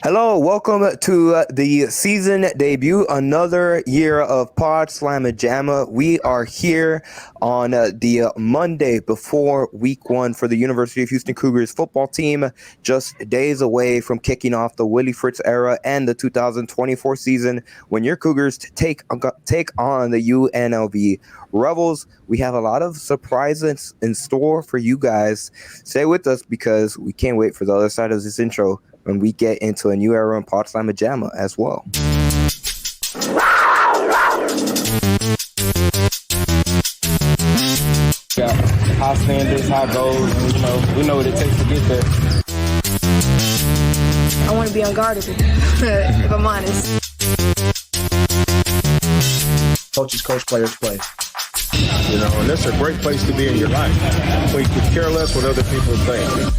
Hello, welcome to the season debut, another year of Pawd Slama Jama. We are here on the Monday before week one for the University of Houston Cougars football team, just days away from kicking off the Willie Fritz era and the 2024 season when your Cougars take on the UNLV Rebels. We have a lot of surprises in store for you guys. Stay with us because we can't wait for the other side of this intro when we get into a new era in Pawd Slama Jama as well. Got high standards, high goals, and we know what it takes to get there. I want to be unguardable, if I'm honest. Coaches coach, players play. And that's a great place to be in your life. So you could care less what other people think.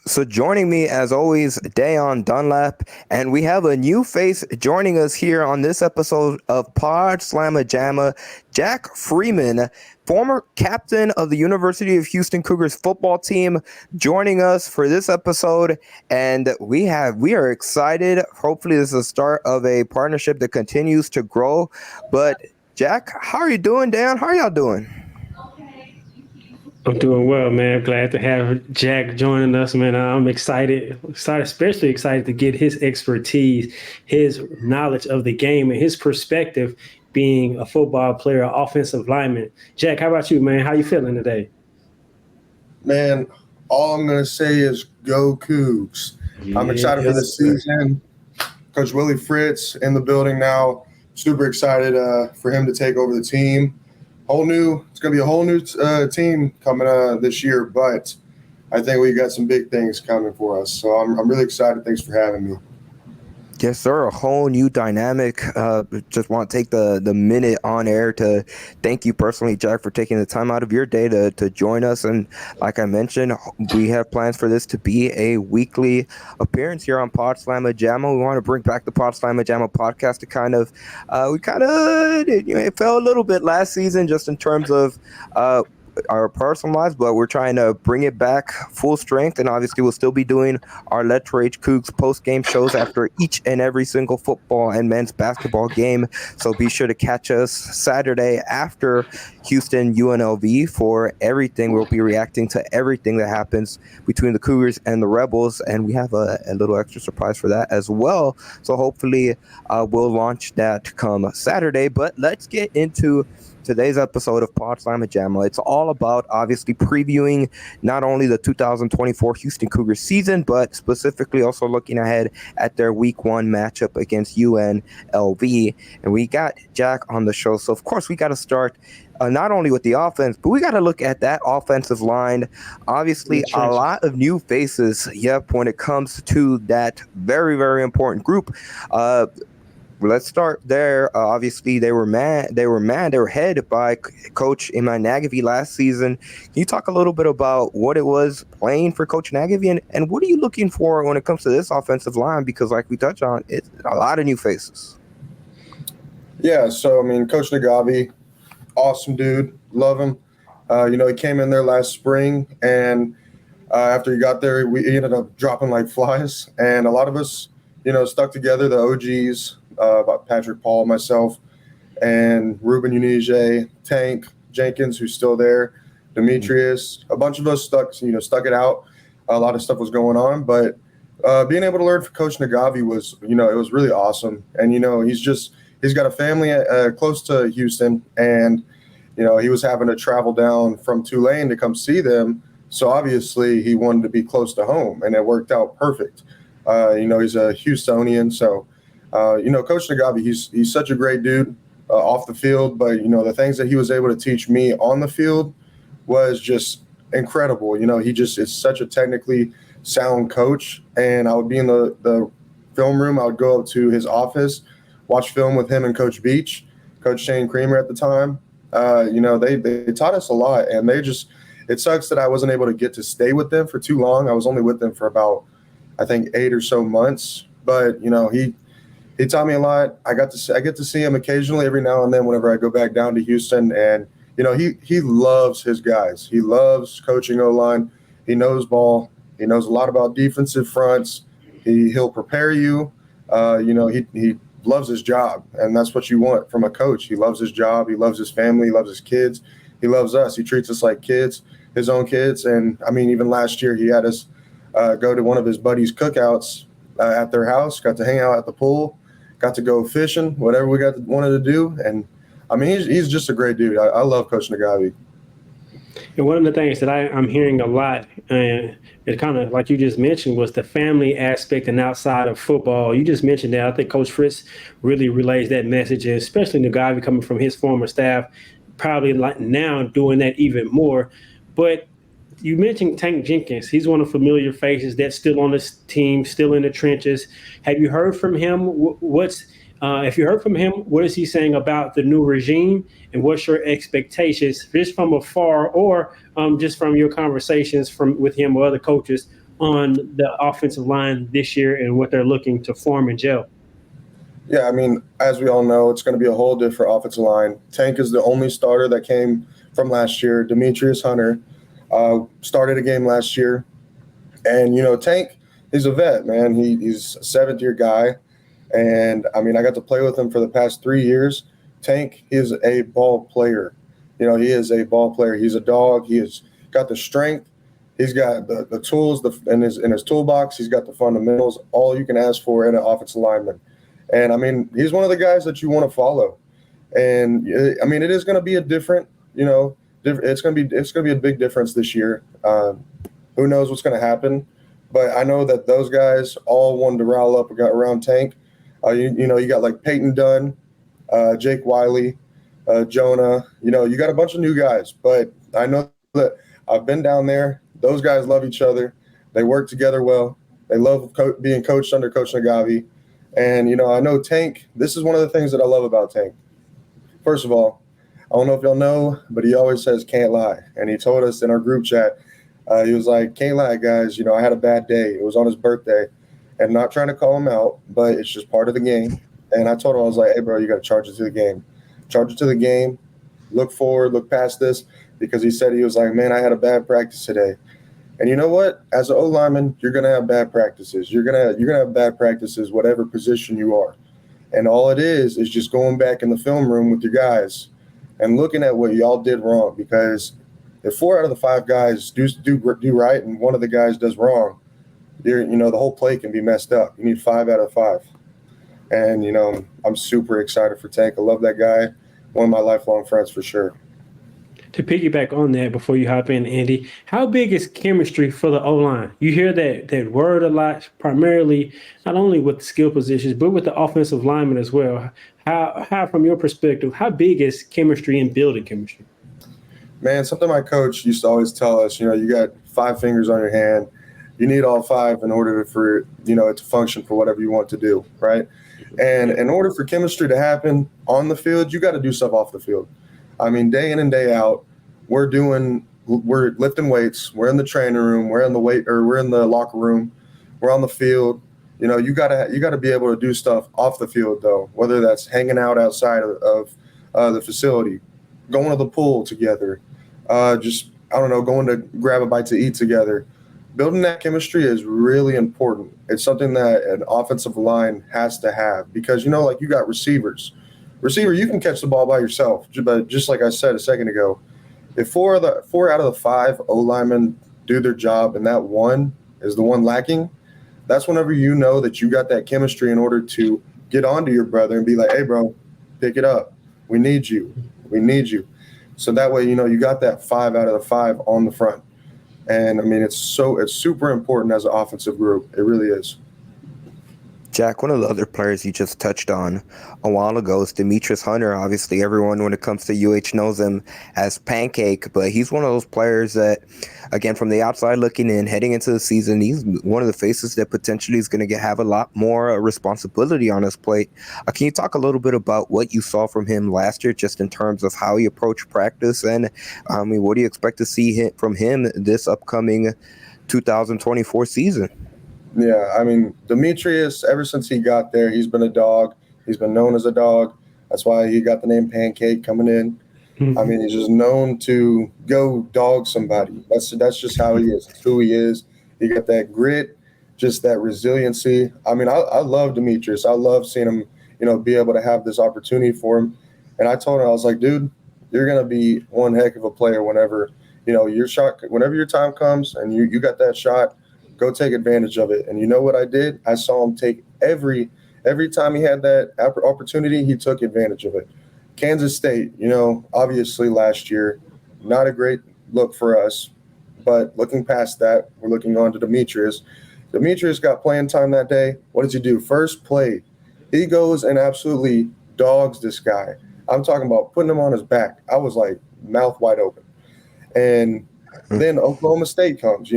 So joining me, as always, Dunlap, and we have a new face joining us here on this episode of Pawd Slama Jama, Jack Freeman, former captain of the University of Houston Cougars football team, joining us for this episode, and we are excited. Hopefully this is the start of a partnership that continues to grow. But Jack, how are you doing, Dan? How are y'all doing? I'm doing well, man. Glad to have Jack joining us, man. I'm excited, especially excited to get his expertise, his knowledge of the game, and his perspective being a football player, offensive lineman. Jack, how about you, man? How you feeling today? Man, all I'm going to say is go Cougs. I'm excited for the season. Coach Willie Fritz in the building now. Super excited for him to take over the team. It's going to be a whole new team coming this year, but I think we got some big things coming for us. So I'm really excited. Thanks for having me. Yes, sir. A whole new dynamic. Just want to take the minute on air to thank you personally, Jack, for taking the time out of your day to join us. And like I mentioned, we have plans for this to be a weekly appearance here on Pawd Slama Jama. We want to bring back the Pawd Slama Jama podcast to it fell a little bit last season just in terms of our personal lives, but we're trying to bring it back full strength, and obviously we'll still be doing our Let's Rage Cougs post-game shows after each and every single football and men's basketball game. So be sure to catch us Saturday after Houston UNLV for everything. We'll be reacting to everything that happens between the Cougars and the Rebels, and we have a little extra surprise for that as well. So hopefully we'll launch that come Saturday. But let's get into today's episode of Pawd Slama Jama. It's all about obviously previewing not only the 2024 Houston Cougars season, but specifically also looking ahead at their week one matchup against UNLV. And we got Jack on the show. So of course we got to start not only with the offense, but we got to look at that offensive line. Obviously a lot of new faces. Yep. When it comes to that very, very important group, let's start there. Obviously, they were headed by Coach Iman Nagavi last season. Can you talk a little bit about what it was playing for Coach Nagavi, and what are you looking for when it comes to this offensive line? Because like we touched on, it's a lot of new faces. Yeah, so, Coach Nagavi, awesome dude. Love him. He came in there last spring, and after he got there, we ended up dropping like flies. And a lot of us, stuck together, the OGs, about Patrick Paul, myself, and Ruben Yanez, Tank Jenkins, who's still there, Demetrius. A bunch of us stuck it out. A lot of stuff was going on, but being able to learn from Coach Nagavi was, it was really awesome. And he's got a family close to Houston, and he was having to travel down from Tulane to come see them. So obviously he wanted to be close to home, and it worked out perfect. He's a Houstonian, so. Coach Nagavi, he's such a great dude off the field, but, the things that he was able to teach me on the field was just incredible. He just is such a technically sound coach, and I would be in the film room. I would go up to his office, watch film with him and Coach Beach, Coach Shane Creamer at the time. They taught us a lot, and it sucks that I wasn't able to get to stay with them for too long. I was only with them for about, I think, 8 or so months, but, he taught me a lot. I get to see him occasionally every now and then whenever I go back down to Houston, and he loves his guys. He loves coaching O-line. He knows ball. He knows a lot about defensive fronts. He'll prepare you. He loves his job, and that's what you want from a coach. He loves his job. He loves his family. He loves his kids. He loves us. He treats us like kids, his own kids. And, I mean, even last year he had us go to one of his buddies' cookouts at their house, got to hang out at the pool, got to go fishing, whatever we wanted to do. And, I mean, he's just a great dude. I love Coach Nagavi. And one of the things that I'm hearing a lot, and it kind of like you just mentioned, was the family aspect and outside of football. You just mentioned that. I think Coach Fritz really relays that message, and especially Nagavi coming from his former staff, probably like now doing that even more. But you mentioned Tank Jenkins. He's one of the familiar faces that's still on this team, still in the trenches. Have you heard from him? If you heard from him, what is he saying about the new regime, and what's your expectations, just from afar or just from your conversations with him or other coaches on the offensive line this year and what they're looking to form and gel? Yeah, I mean, as we all know, it's going to be a whole different offensive line. Tank is the only starter that came from last year. Demetrius Hunter started a game last year. And, Tank, he's a vet, man. He's a seventh-year guy. And, I mean, I got to play with him for the past 3 years. Tank is a ball player. He is a ball player. He's a dog. He has got the strength. He's got the tools in his toolbox. He's got the fundamentals, all you can ask for in an offensive lineman. And, I mean, he's one of the guys that you want to follow. And, I mean, it is going to be a different, it's going to be a big difference this year. Who knows what's going to happen? But I know that those guys all wanted to rile up around Tank. You got like Peyton Dunn, Jake Wiley, Jonah. You got a bunch of new guys. But I know that I've been down there. Those guys love each other. They work together well. They love being coached under Coach Nagavi. And, I know Tank, this is one of the things that I love about Tank. First of all, I don't know if y'all know, but he always says, can't lie. And he told us in our group chat, he was like, can't lie, guys. I had a bad day. It was on his birthday. And not trying to call him out, but it's just part of the game. And I told him, I was like, hey, bro, you got to charge it to the game. Charge it to the game. Look forward, look past this. Because he was like, man, I had a bad practice today. And you know what? As an O-lineman, you're going to have bad practices. You're gonna have bad practices, whatever position you are. And all it is just going back in the film room with your guys and looking at what y'all did wrong. Because if 4 out of the 5 guys do right and one of the guys does wrong, the whole play can be messed up. You need 5 out of 5. And, I'm super excited for Tank. I love that guy. One of my lifelong friends for sure. To piggyback on that before you hop in, Andy, how big is chemistry for the O-line? You hear that word a lot, primarily not only with skill positions, but with the offensive linemen as well. How, from your perspective, how big is chemistry and building chemistry? Man, something my coach used to always tell us, you got 5 fingers on your hand. You need all 5 in order for, it to function for whatever you want to do, right? And in order for chemistry to happen on the field, you got to do stuff off the field. I mean, day in and day out, we're lifting weights. We're in the training room. We're in the locker room. We're on the field. You gotta be able to do stuff off the field though, whether that's hanging out outside of the facility, going to the pool together, going to grab a bite to eat together. Building that chemistry is really important. It's something that an offensive line has to have because, you got receivers. Receiver, you can catch the ball by yourself. But just like I said a second ago, if 4 out of the 5 O-linemen do their job and that one is the one lacking, that's whenever you know that you got that chemistry in order to get onto your brother and be like, hey, bro, pick it up. We need you. We need you. So that way, you got that 5 out of the 5 on the front. And, I mean, it's super important as an offensive group. It really is. Jack, one of the other players you just touched on a while ago is Demetrius Hunter. Obviously, everyone when it comes to UH knows him as Pancake, but he's one of those players that, again, from the outside looking in, heading into the season, he's one of the faces that potentially is going to have a lot more responsibility on his plate. Can you talk a little bit about what you saw from him last year, just in terms of how he approached practice, and what do you expect to see from him this upcoming 2024 season? Yeah, I mean, Demetrius, ever since he got there, he's been a dog. He's been known as a dog. That's why he got the name Pancake coming in. I mean, he's just known to go dog somebody. That's just how he is. It's who he is. He got that grit, just that resiliency. I mean, I love Demetrius. I love seeing him, be able to have this opportunity for him. And I told him, I was like, dude, you're gonna be one heck of a player whenever your shot, whenever your time comes and you got that shot, go take advantage of it. And you know what I did? I saw him take every time he had that opportunity, he took advantage of it. Kansas State, obviously last year, not a great look for us. But looking past that, we're looking on to Demetrius. Demetrius got playing time that day. What does he do? First play, he goes and absolutely dogs this guy. I'm talking about putting him on his back. I was like mouth wide open. And then Oklahoma State comes,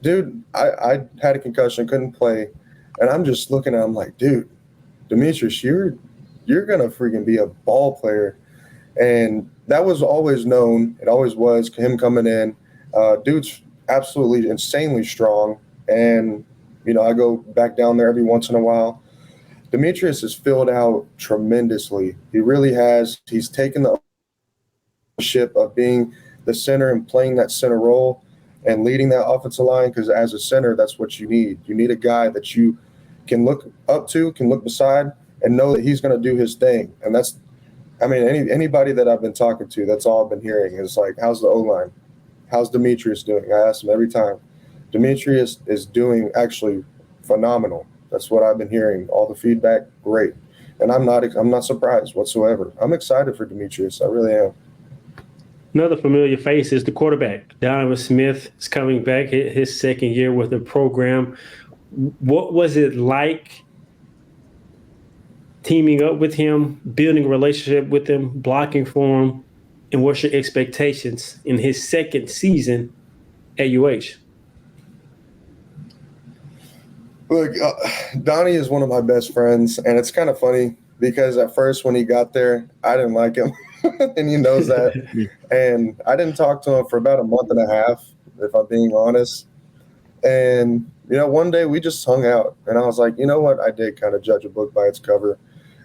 Dude, I had a concussion, couldn't play. And I'm just looking at him like, dude, Demetrius, you're going to freaking be a ball player. And that was always known. It always was him coming in. Dude's absolutely insanely strong. And, I go back down there every once in a while. Demetrius has filled out tremendously. He really has. He's taken the ownership of being the center and playing that center role and leading that offensive line, because as a center, that's what you need. You need a guy that you can look up to, can look beside, and know that he's going to do his thing. And that's, anybody that I've been talking to, that's all I've been hearing is like, how's the O-line? How's Demetrius doing? I ask him every time. Demetrius is doing actually phenomenal. That's what I've been hearing. All the feedback, great. And I'm not surprised whatsoever. I'm excited for Demetrius. I really am. Another familiar face is the quarterback. Donovan Smith is coming back, his second year with the program. What was it like teaming up with him, building a relationship with him, blocking for him, and what's your expectations in his second season at UH? Look, Donnie is one of my best friends, and it's kind of funny because at first when he got there, I didn't like him, and he knows that. And I didn't talk to him for about a month and a half, if I'm being honest. And, one day we just hung out, and I was like, you know what? I did kind of judge a book by its cover.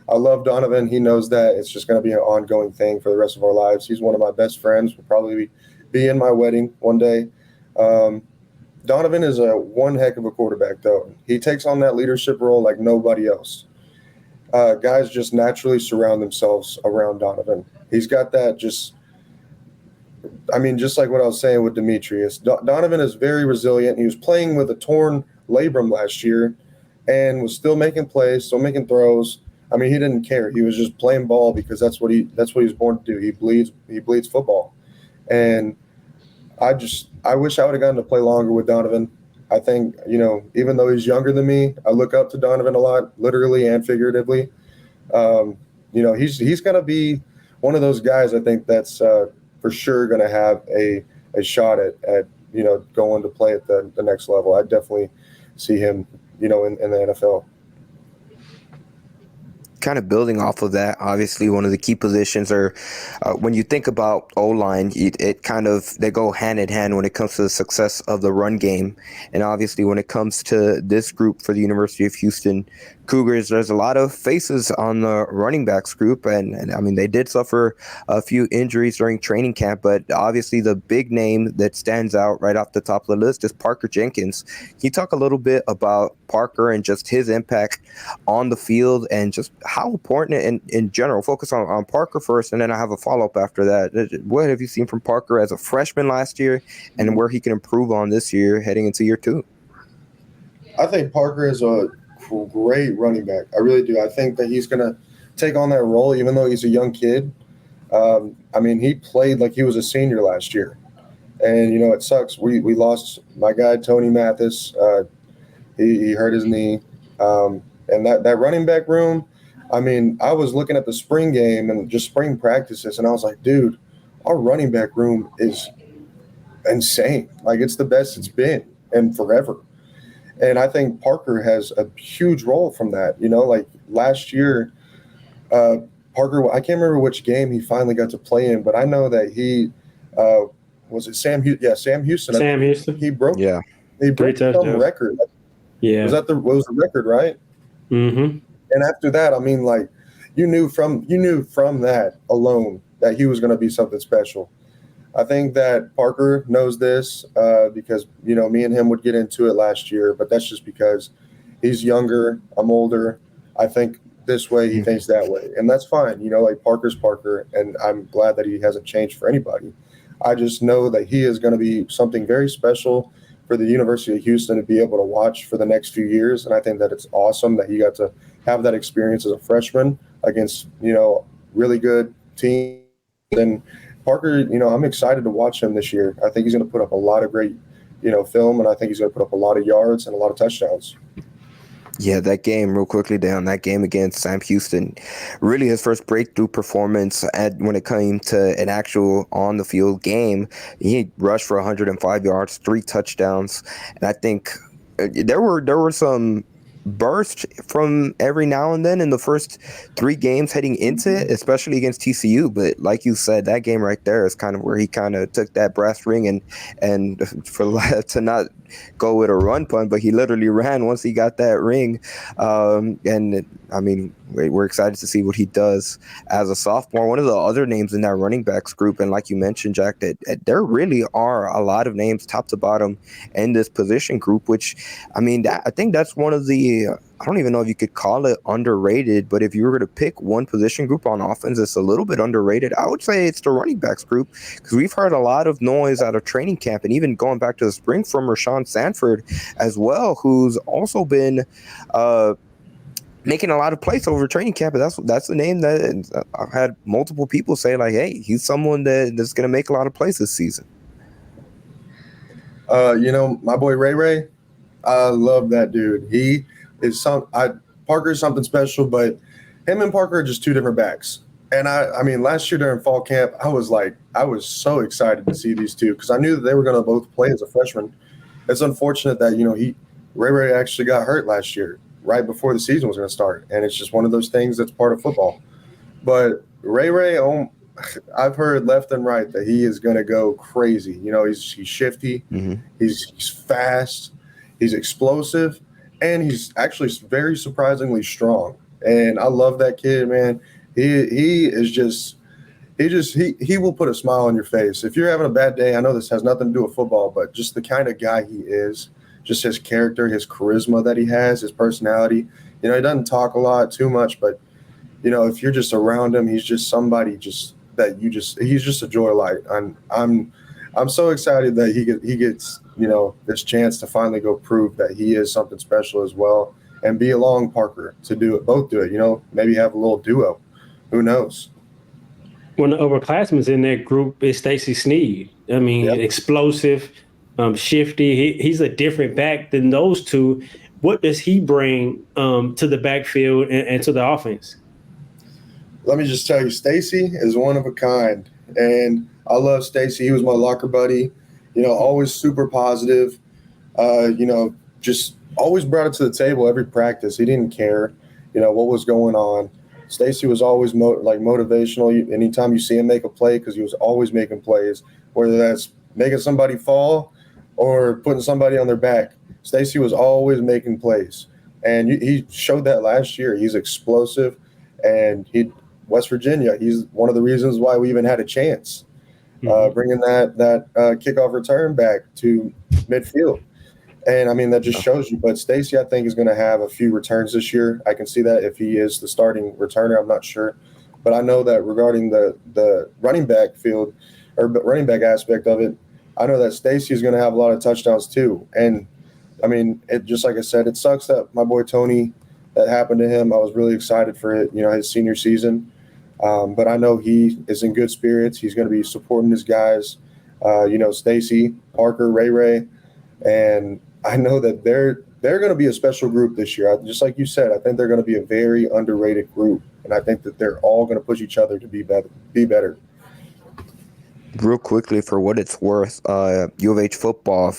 I love Donovan. He knows that. It's just going to be an ongoing thing for the rest of our lives. He's one of my best friends. Will probably be in my wedding one day. Donovan is one heck of a quarterback, though. He takes on that leadership role like nobody else. Guys just naturally surround themselves around Donovan. He's got that just like what I was saying with Demetrius. Donovan is very resilient. He was playing with a torn labrum last year and was still making plays, still making throws. He didn't care. He was just playing ball because that's what he was born to do. He bleeds football. And I wish I would have gotten to play longer with Donovan. I think, even though he's younger than me, I look up to Donovan a lot, literally and figuratively. He's going to be one of those guys I think that's for sure going to have a shot at going to play at the next level. I definitely see him, in the NFL. Kind of building off of that, obviously one of the key positions are when you think about O-line, they go hand in hand when it comes to the success of the run game. And obviously when it comes to this group for the University of Houston Cougars, there's a lot of faces on the running backs group. And they did suffer a few injuries during training camp, but obviously the big name that stands out right off the top of the list is Parker Jenkins. Can you talk a little bit about Parker and just his impact on the field and just how important in general? Focus on Parker first, and then I have a follow-up after that. What have you seen from Parker as a freshman last year and where he can improve on this year heading into year two? I think Parker is a great running back. I really do. I think that he's going to take on that role even though he's a young kid. He played like he was a senior last year. And, it sucks. We lost my guy, Tony Mathis. He hurt his knee. And that running back room, I was looking at the spring game and just spring practices, and I was like, dude, our running back room is insane. Like, it's the best it's been in forever. And I think Parker has a huge role from that. Like last year, Parker, I can't remember which game he finally got to play in, but I know that he was it Sam Houston? Yeah, Sam Houston. He broke some record. Yeah. Was the record, right? Mm-hmm. And after that, you knew from that alone, that he was going to be something special. I think that Parker knows this because, me and him would get into it last year, but that's just because he's younger, I'm older. I think this way, he thinks that way, and that's fine. Like Parker's Parker, and I'm glad that he hasn't changed for anybody. I just know that he is going to be something very special for the University of Houston to be able to watch for the next few years, and I think that it's awesome that he got to have that experience as a freshman against, really good teams. And Parker, I'm excited to watch him this year. I think he's going to put up a lot of great, film, and I think he's going to put up a lot of yards and a lot of touchdowns. Yeah, that game, real quickly down, that game against Sam Houston, really his first breakthrough performance when it came to an actual on-the-field game. He rushed for 105 yards, 3 touchdowns, and I think there were some burst from every now and then in the first 3 games heading into it, especially against TCU. But like you said, that game right there is kind of where he kind of took that brass ring and for to not go with a run punt, but he literally ran once he got that ring. And I mean, we're excited to see what he does as a sophomore. One of the other names in that running backs group, and like you mentioned, Jack, that there really are a lot of names top to bottom in this position group, which, I mean, I think that's one of the, I don't even know if you could call it underrated, but if you were to pick one position group on offense that's a little bit underrated, I would say it's the running backs group, because we've heard a lot of noise out of training camp and even going back to the spring from Rashawn Sanford as well, who's also been making a lot of plays over training camp. And that's the name that I've had multiple people say, like, hey, he's someone that's going to make a lot of plays this season. My boy Ray, I love that dude. He is Parker is something special, but him and Parker are just 2 different backs. And I mean, last year during fall camp, I was so excited to see these two because I knew that they were going to both play as a freshman. It's unfortunate that, Ray actually got hurt last year right before the season was going to start. And it's just one of those things that's part of football. But Ray, I've heard left and right that he is going to go crazy. He's shifty. Mm-hmm. He's fast. He's explosive. And he's actually very surprisingly strong. And I love that kid, man. He will put a smile on your face. If you're having a bad day, I know this has nothing to do with football, but just the kind of guy he is, just his character, his charisma that he has, his personality. He doesn't talk a lot too much, but, if you're just around him, he's just somebody he's just a joy light. I'm so excited that he gets, this chance to finally go prove that he is something special as well and be along Parker to both do it, maybe have a little duo. Who knows? One of the upperclassmen in that group is Stacy Sneed. I mean, yep. Explosive, shifty. He's a different back than those two. What does he bring to the backfield and to the offense? Let me just tell you, Stacy is one of a kind. And I love Stacy. He was my locker buddy, always super positive, just always brought it to the table every practice. He didn't care, what was going on. Stacy was always motivational. Anytime you see him make a play, because he was always making plays, whether that's making somebody fall or putting somebody on their back. Stacy was always making plays. And he showed that last year. He's explosive. And West Virginia, he's one of the reasons why we even had a chance, bringing that kickoff return back to midfield. And, I mean, that just shows you. But Stacy, I think, is going to have a few returns this year. I can see that if he is the starting returner. I'm not sure. But I know that regarding the running back field or running back aspect of it, I know that Stacy is going to have a lot of touchdowns too. And, I mean, just like I said, it sucks that my boy Tony, that happened to him. I was really excited for it, his senior season. But I know he is in good spirits. He's going to be supporting his guys, Stacy, Parker, Ray. And I know that they're going to be a special group this year. Just like you said, I think they're going to be a very underrated group. And I think that they're all going to push each other to be better. Real quickly, for what it's worth, U of H football,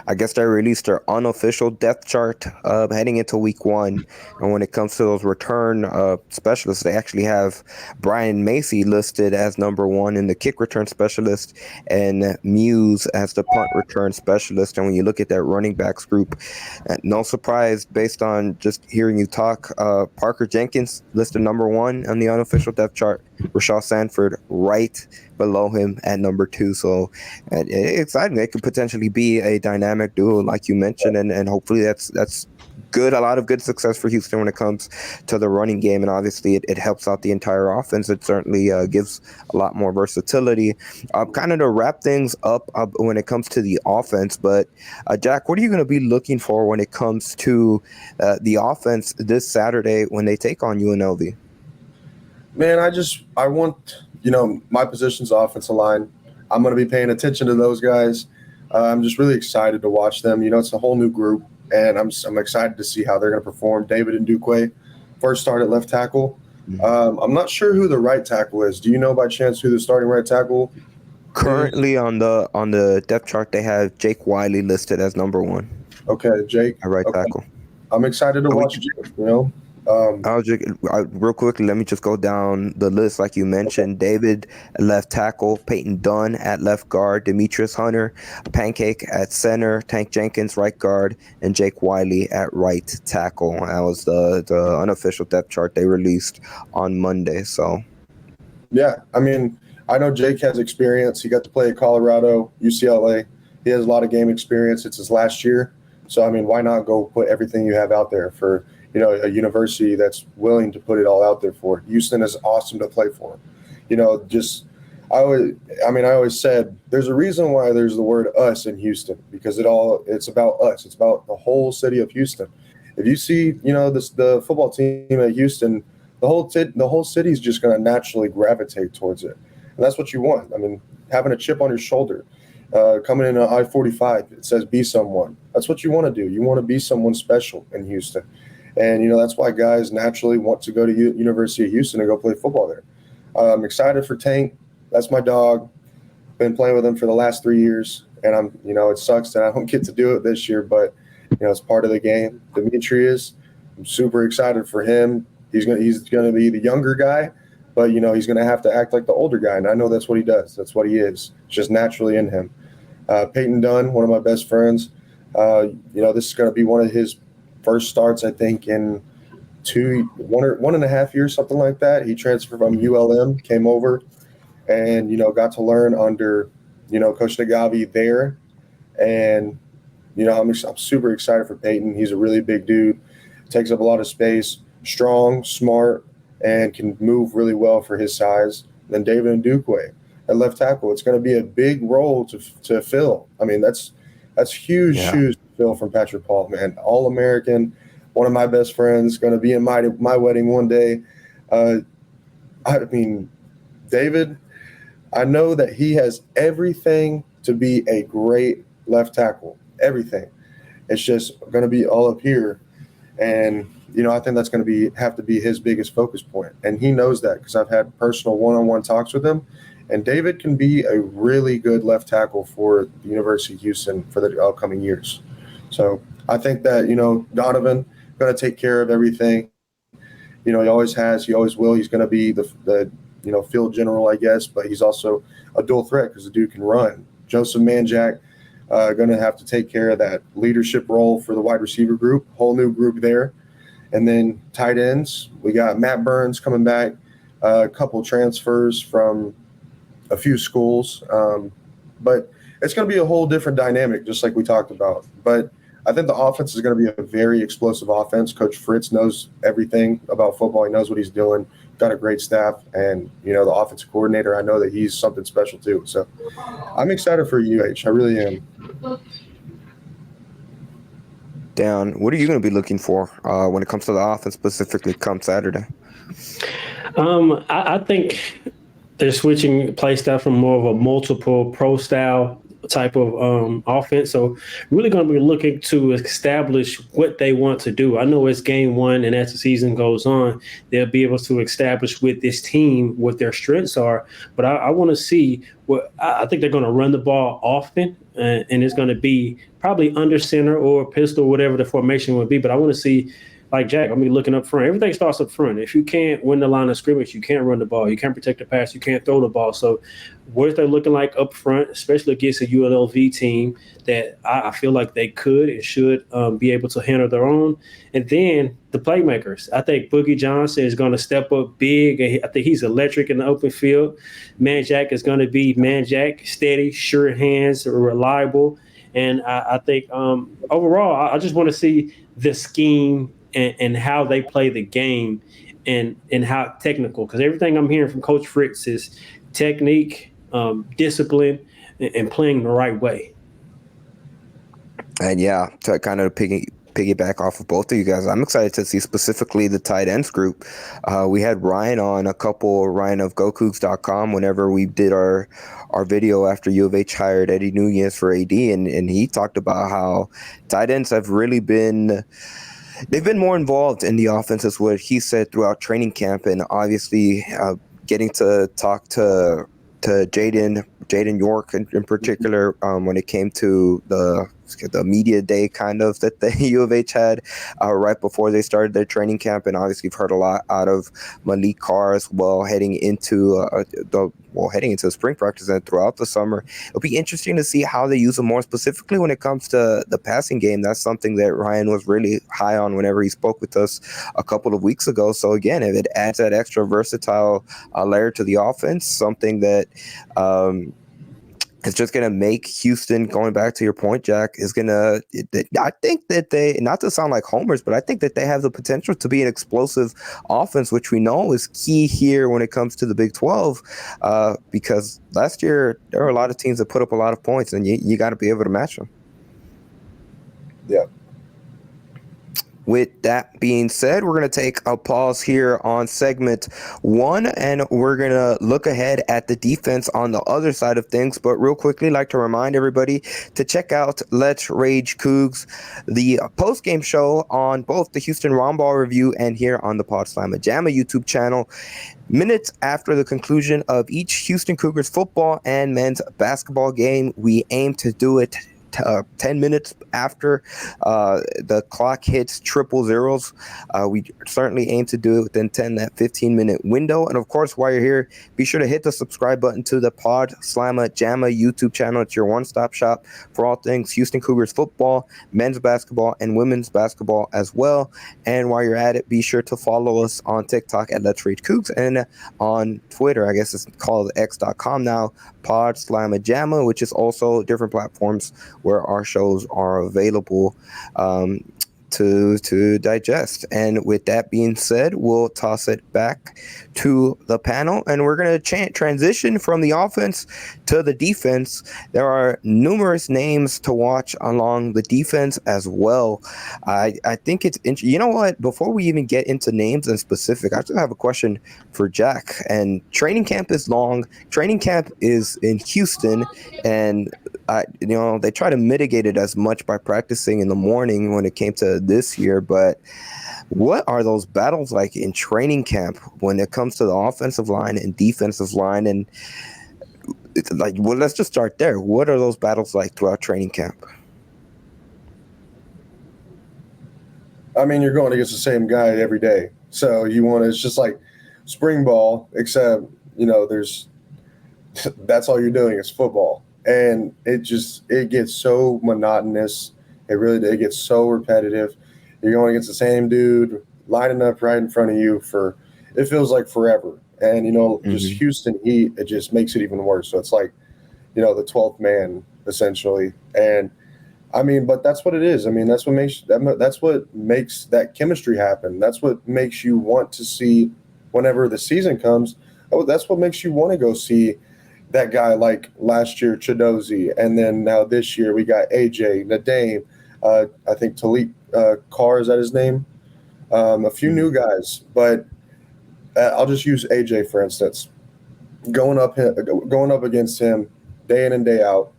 I guess they released their unofficial depth chart heading into week 1. And when it comes to those return specialists, they actually have Brian Macy listed as number 1 in the kick return specialist and Muse as the punt return specialist. And when you look at that running backs group, no surprise based on just hearing you talk, Parker Jenkins listed number 1 on the unofficial depth chart. Rashawn Sanford right below him at number 2. So it's exciting. It could potentially be a dynamic duo, like you mentioned, and hopefully that's good. A lot of good success for Houston when it comes to the running game, and obviously it helps out the entire offense. It certainly gives a lot more versatility. Kind of to wrap things up when it comes to the offense, but Jack, what are you going to be looking for when it comes to the offense this Saturday when they take on UNLV? Man, I want, my position's offensive line. I'm going to be paying attention to those guys. I'm just really excited to watch them. It's a whole new group, and I'm excited to see how they're going to perform. David Ndukwe, first start at left tackle. I'm not sure who the right tackle is. Do you know by chance who the starting right tackle is? Currently on the depth chart, they have Jake Wiley listed as number 1. Okay, Jake. At right tackle. I'm excited to watch Jake, real quickly, let me just go down the list like you mentioned. David at left tackle, Peyton Dunn at left guard, Demetrius Hunter, Pancake at center, Tank Jenkins right guard, and Jake Wiley at right tackle. That was the unofficial depth chart they released on Monday. So, yeah, I know Jake has experience. He got to play at Colorado, UCLA. He has a lot of game experience. It's his last year. So, why not go put everything you have out there for a university that's willing to put it all out there for it. Houston is awesome to play for. I always said there's a reason why there's the word us in Houston, because it's about us. It's about the whole city of Houston. If you see, the football team at Houston, the whole city is just going to naturally gravitate towards it. And that's what you want. Having a chip on your shoulder, coming in on I-45, it says be someone. That's what you want to do. You want to be someone special in Houston. And, that's why guys naturally want to go to University of Houston and go play football there. I'm excited for Tank. That's my dog. Been playing with him for the last 3 years. And it sucks that I don't get to do it this year, but, it's part of the game. Demetrius, I'm super excited for him. He's going to be the younger guy, but, he's going to have to act like the older guy. And I know that's what he does. That's what he is. It's just naturally in him. Peyton Dunn, one of my best friends. This is going to be one of his first starts, I think, in 1.5 years, something like that. He transferred from ULM, came over, and got to learn under Coach Nagavi there. And I'm super excited for Peyton. He's a really big dude, takes up a lot of space, strong, smart, and can move really well for his size. Then David Ndukwe at left tackle. It's going to be a big role to fill. That's huge shoes. Phil from Patrick Paul, man, All-American, one of my best friends, going to be in my wedding one day. David, I know that he has everything to be a great left tackle, everything. It's just going to be all up here, and I think that's going to have to be his biggest focus point, and he knows that because I've had personal one-on-one talks with him. And David can be a really good left tackle for the University of Houston for the upcoming years. So I think that, Donovan going to take care of everything. He always has, he always will. He's going to be the field general, I guess, but he's also a dual threat because the dude can run. Joseph Manjack going to have to take care of that leadership role for the wide receiver group, whole new group there. And then tight ends, we got Matt Burns coming back, a couple transfers from a few schools. But it's going to be a whole different dynamic, just like we talked about. But I think the offense is going to be a very explosive offense. Coach Fritz knows everything about football. He knows what he's doing. Got a great staff. And, the offensive coordinator, I know that he's something special too. So I'm excited for UH. I really am. Dan, what are you going to be looking for when it comes to the offense specifically come Saturday? I think they're switching play style from more of a multiple pro style type of offense. So really going to be looking to establish what they want to do. I know it's game one, and as the season goes on, they'll be able to establish with this team what their strengths are. But I want to see what I think they're going to run the ball often, and it's going to be probably under center or pistol, whatever the formation would be. But I want to see like Jack, I mean, looking up front, everything starts up front. If you can't win the line of scrimmage, you can't run the ball, you can't protect the pass, you can't throw the ball. So what is they looking like up front, especially against a UNLV team that I feel like they could and should be able to handle their own? And then the playmakers. I think Boogie Johnson is going to step up big. I think he's electric in the open field. Man Jack is going to be Man Jack, steady, sure hands, reliable. And I think overall, I just want to see the scheme and how they play the game and how technical. Because everything I'm hearing from Coach Fritz is technique, discipline, and playing the right way. And yeah, to kind of piggyback off of both of you guys, I'm excited to see specifically the tight ends group. We had Ryan on Ryan of GoCougs.com whenever we did our video after U of H hired Eddie Nunez for AD, and he talked about how tight ends have really been more involved in the offense, is what he said, throughout training camp, and obviously getting to talk to Jaden York in particular when it came to the media day kind of that the U of H had right before they started their training camp. And obviously we've heard a lot out of Malik Carr as well heading into the spring practice and throughout the summer. It'll be interesting to see how they use them more specifically when it comes to the passing game. That's something that Ryan was really high on whenever he spoke with us a couple of weeks ago. So again, if it adds that extra versatile layer to the offense, something that it's just going to make Houston, going back to your point, Jack, I think that they, not to sound like homers, but I think that they have the potential to be an explosive offense, which we know is key here when it comes to the Big 12, because last year there were a lot of teams that put up a lot of points, and you got to be able to match them. Yeah. With that being said, we're going to take a pause here on segment 1, and we're going to look ahead at the defense on the other side of things. But real quickly, like to remind everybody to check out Let's Rage Cougs, the post-game show on both the Houston Romball Review and here on the Pawd Slama Jama YouTube channel. Minutes after the conclusion of each Houston Cougars football and men's basketball game, we aim to do it 10 minutes after the clock hits triple zeros. We certainly aim to do it within that 15-minute window. And of course, while you're here, be sure to hit the subscribe button to the Pawd Slama Jama YouTube channel. It's your one-stop shop for all things Houston Cougars football, men's basketball, and women's basketball as well. And while you're at it, be sure to follow us on TikTok at Let's Rage Cougs, and on Twitter, I guess it's called x.com now, Pawd Slama Jama, which is also different platforms where our shows are available to digest. And with that being said, we'll toss it back to the panel, and we're going to transition from the offense to the defense. There are numerous names to watch along the defense as well. I think it's interesting. You know what? Before we even get into names and specific, I still have a question for Jack. And training camp is long. Training camp is in Houston, and they try to mitigate it as much by practicing in the morning when it came to this year. But what are those battles like in training camp when it comes to the offensive line and defensive line? And let's just start there. What are those battles like throughout training camp? I mean, you're going against the same guy every day. So it's just like spring ball, except, that's all you're doing is football. And it gets so monotonous. It gets so repetitive. You're going against the same dude lining up right in front of you it feels like forever. And, just Houston Heat, it just makes it even worse. So it's like, the 12th man essentially. And I mean, but that's what it is. I mean, that's what makes that chemistry happen. That's what makes you want to see whenever the season comes. Oh, that's what makes you want to go see that guy, like last year, Chidozie, and then now this year we got AJ, Nadame, I think Talik Carr, is that his name? A few new guys, but I'll just use AJ for instance. Going up against him day in and day out,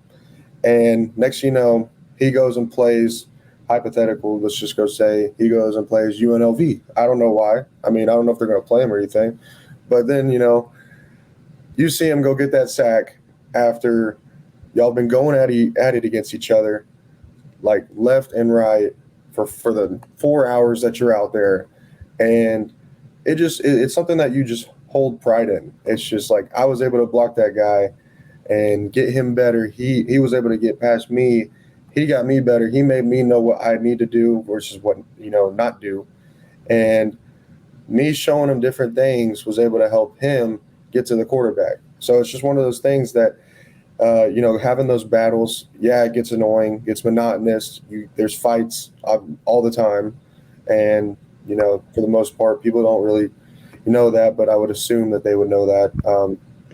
and next you know, he goes and plays, hypothetical, let's just go say he goes and plays UNLV. I don't know why. I mean, I don't know if they're going to play him or anything, but then you see him go get that sack after y'all been going at it against each other, like left and right for the 4 hours that you're out there, and it's something that you just hold pride in. It's just like I was able to block that guy and get him better. He was able to get past me. He got me better. He made me know what I need to do versus what not do, and me showing him different things was able to help him get to the quarterback. So it's just one of those things that, having those battles, it gets annoying, gets monotonous. There's fights all the time. And, for the most part, people don't really know that, but I would assume that they would know that.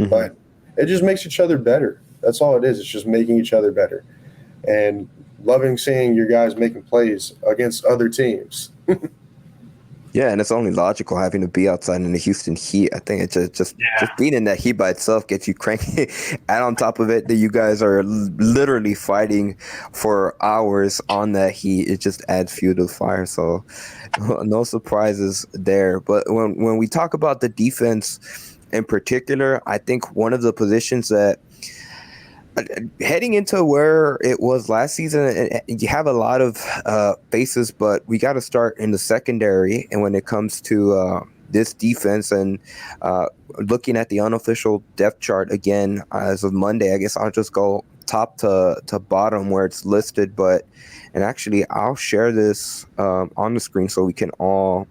But it just makes each other better. That's all it is. It's just making each other better. And loving seeing your guys making plays against other teams. Yeah, and it's only logical having to be outside in the Houston heat. I think it's just being in that heat by itself gets you cranky. And on top of it, that you guys are literally fighting for hours on that heat. It just adds fuel to the fire. So no surprises there. But when we talk about the defense in particular, I think one of the positions that heading into where it was last season, you have a lot of bases, but we got to start in the secondary. And when it comes to this defense and looking at the unofficial depth chart again as of Monday, I guess I'll just go top to bottom where it's listed. And actually, I'll share this on the screen so we can all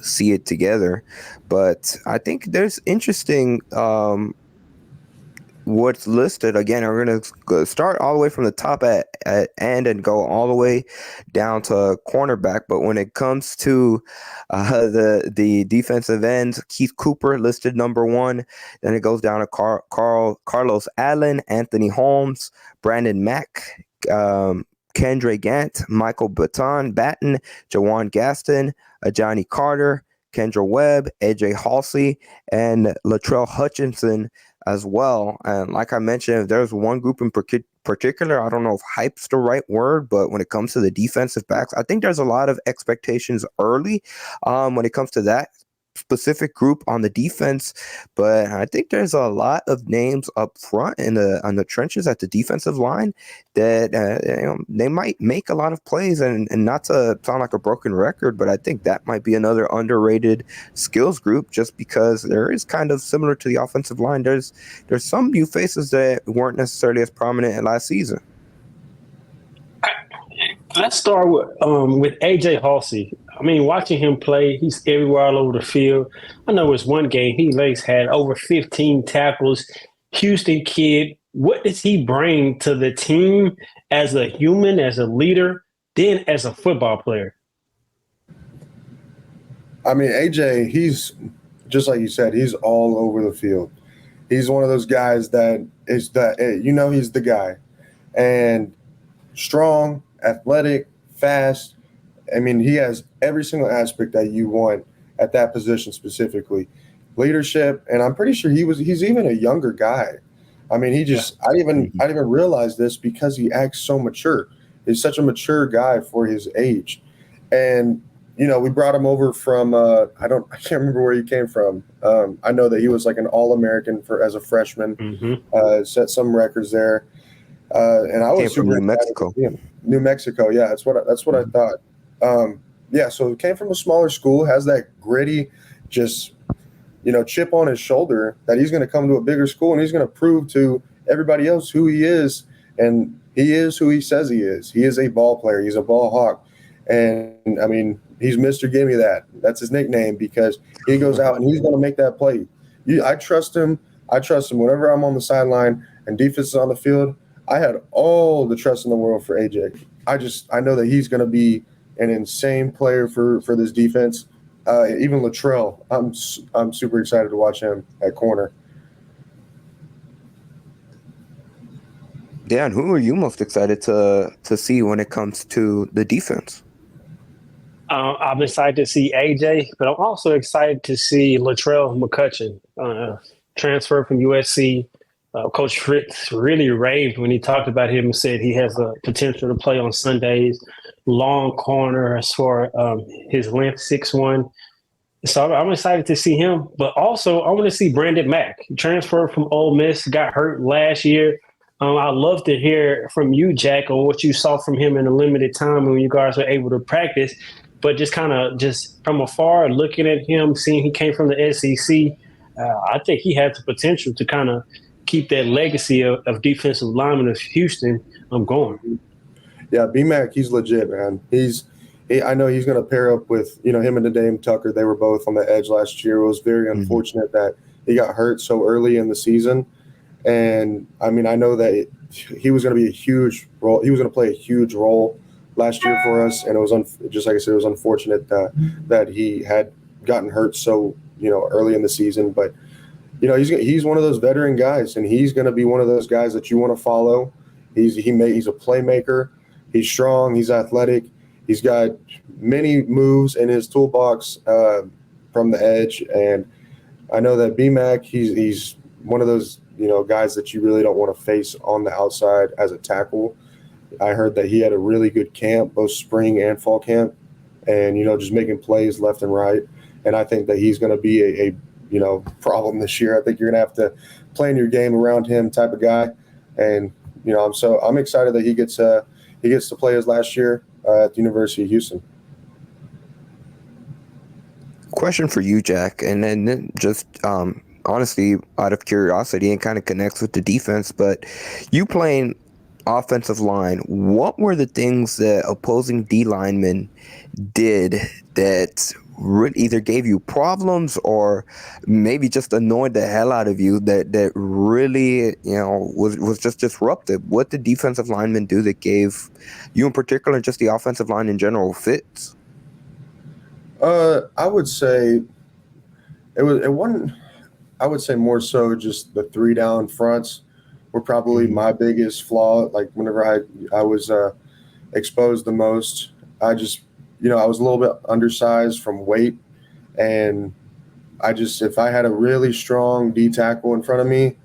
see it together. But I think there's interesting what's listed. Again, we're going to start all the way from the top at end and go all the way down to cornerback. But when it comes to the defensive ends, Keith Cooper listed number 1. Then it goes down to Carlos Allen, Anthony Holmes, Brandon Mack, Kendra Gant, Michael Baton, Jawan Gaston, Johnny Carter, Kendra Webb, AJ Halsey, and Latrell Hutchinson as well. And like I mentioned, if there's one group in particular, I don't know if hype's the right word, but when it comes to the defensive backs, I think there's a lot of expectations early when it comes to that specific group on the defense. But I think there's a lot of names up front on the trenches at the defensive line that they might make a lot of plays, and not to sound like a broken record, but I think that might be another underrated skills group, just because there is kind of similar to the offensive line. There's some new faces that weren't necessarily as prominent last season. Let's start with AJ Halsey. I mean, watching him play, he's everywhere all over the field. I know it's one game he had over 15 tackles. Houston kid, what does he bring to the team as a human, as a leader, then as a football player? I mean, AJ, he's just like you said, he's all over the field. He's one of those guys that is he's the guy. And strong, athletic, fast. I mean, he has every single aspect that you want at that position specifically. Leadership, and I'm pretty sure he's even a younger guy. I mean, I didn't even realize this because he acts so mature. He's such a mature guy for his age. And, we brought him over from I can't remember where he came from. I know that he was like an All-American as a freshman, set some records there. And I was from New Mexico. New Mexico, yeah, that's what I thought. So he came from a smaller school, has that gritty, just chip on his shoulder that he's going to come to a bigger school and he's going to prove to everybody else who he is, and he is who he says he is. He is a ball player. He's a ball hawk, and I mean he's Mr. Gimme That. That's his nickname because he goes out and he's going to make that play. I trust him. Whenever I'm on the sideline and defense is on the field. I had all the trust in the world for AJ. I know that he's going to be an insane player for this defense. Even Latrell, I'm super excited to watch him at corner. Dan, who are you most excited to see when it comes to the defense? I'm excited to see AJ, but I'm also excited to see Latrell McCutcheon, transfer from USC. Coach Fritz really raved when he talked about him and said he has a potential to play on Sundays. Long corner as far his length, 6'1". So I'm excited to see him. But also, I want to see Brandon Mack. He transferred from Ole Miss, got hurt last year. I'd love to hear from you, Jack, on what you saw from him in a limited time when you guys were able to practice. But just kind of just from afar, looking at him, seeing he came from the SEC, I think he had the potential to kind of keep that legacy of defensive lineman of Houston going. Yeah, B-Mac, he's legit, man. I know he's going to pair up with, him and Dame Tucker. They were both on the edge last year. It was very unfortunate that he got hurt so early in the season. And, I mean, I know that he was going to be a huge role. He was going to play a huge role last year for us. And it was, just like I said, it was unfortunate that he had gotten hurt so, early in the season. But, he's one of those veteran guys, and he's going to be one of those guys that you want to follow. He's a playmaker. He's strong. He's athletic. He's got many moves in his toolbox from the edge. And I know that B-Mac, he's one of those, guys that you really don't want to face on the outside as a tackle. I heard that he had a really good camp, both spring and fall camp, and, just making plays left and right. And I think that he's going to be a problem this year. I think you're going to have to plan your game around him type of guy. And, I'm excited that he gets to play his last year at the University of Houston. Question for you, Jack, and then just honestly, out of curiosity, and kind of connects with the defense, but you playing offensive line, what were the things that opposing D linemen did that either gave you problems or maybe just annoyed the hell out of you that really, was just disruptive? What did defensive linemen do that gave you in particular, just the offensive line in general, fits? I would say I would say more so just the 3 down fronts were probably my biggest flaw. Like whenever I was exposed the most, I just, I was a little bit undersized from weight, and if I had a really strong D tackle in front of me,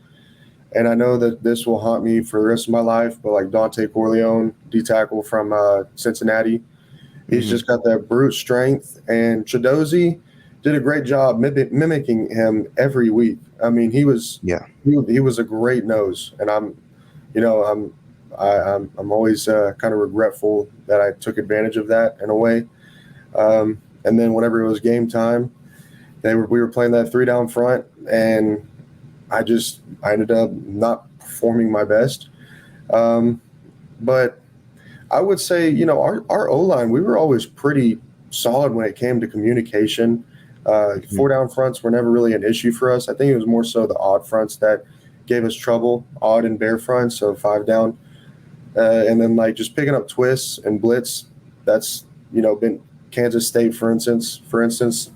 and I know that this will haunt me for the rest of my life, but like Dante Corleone, D tackle from Cincinnati, he's just got that brute strength, and Chidozie did a great job mimicking him every week. I mean, he was a great nose, and I'm always kind of regretful that I took advantage of that in a way. And then whenever it was game time, we were playing that 3 down front, and I ended up not performing my best. But I would say, our O-line, we were always pretty solid when it came to communication. 4 down fronts were never really an issue for us. I think it was more so the odd fronts that gave us trouble, odd and bare fronts, so 5 down. And then like just picking up twists and blitz, that's, been Kansas State, for instance,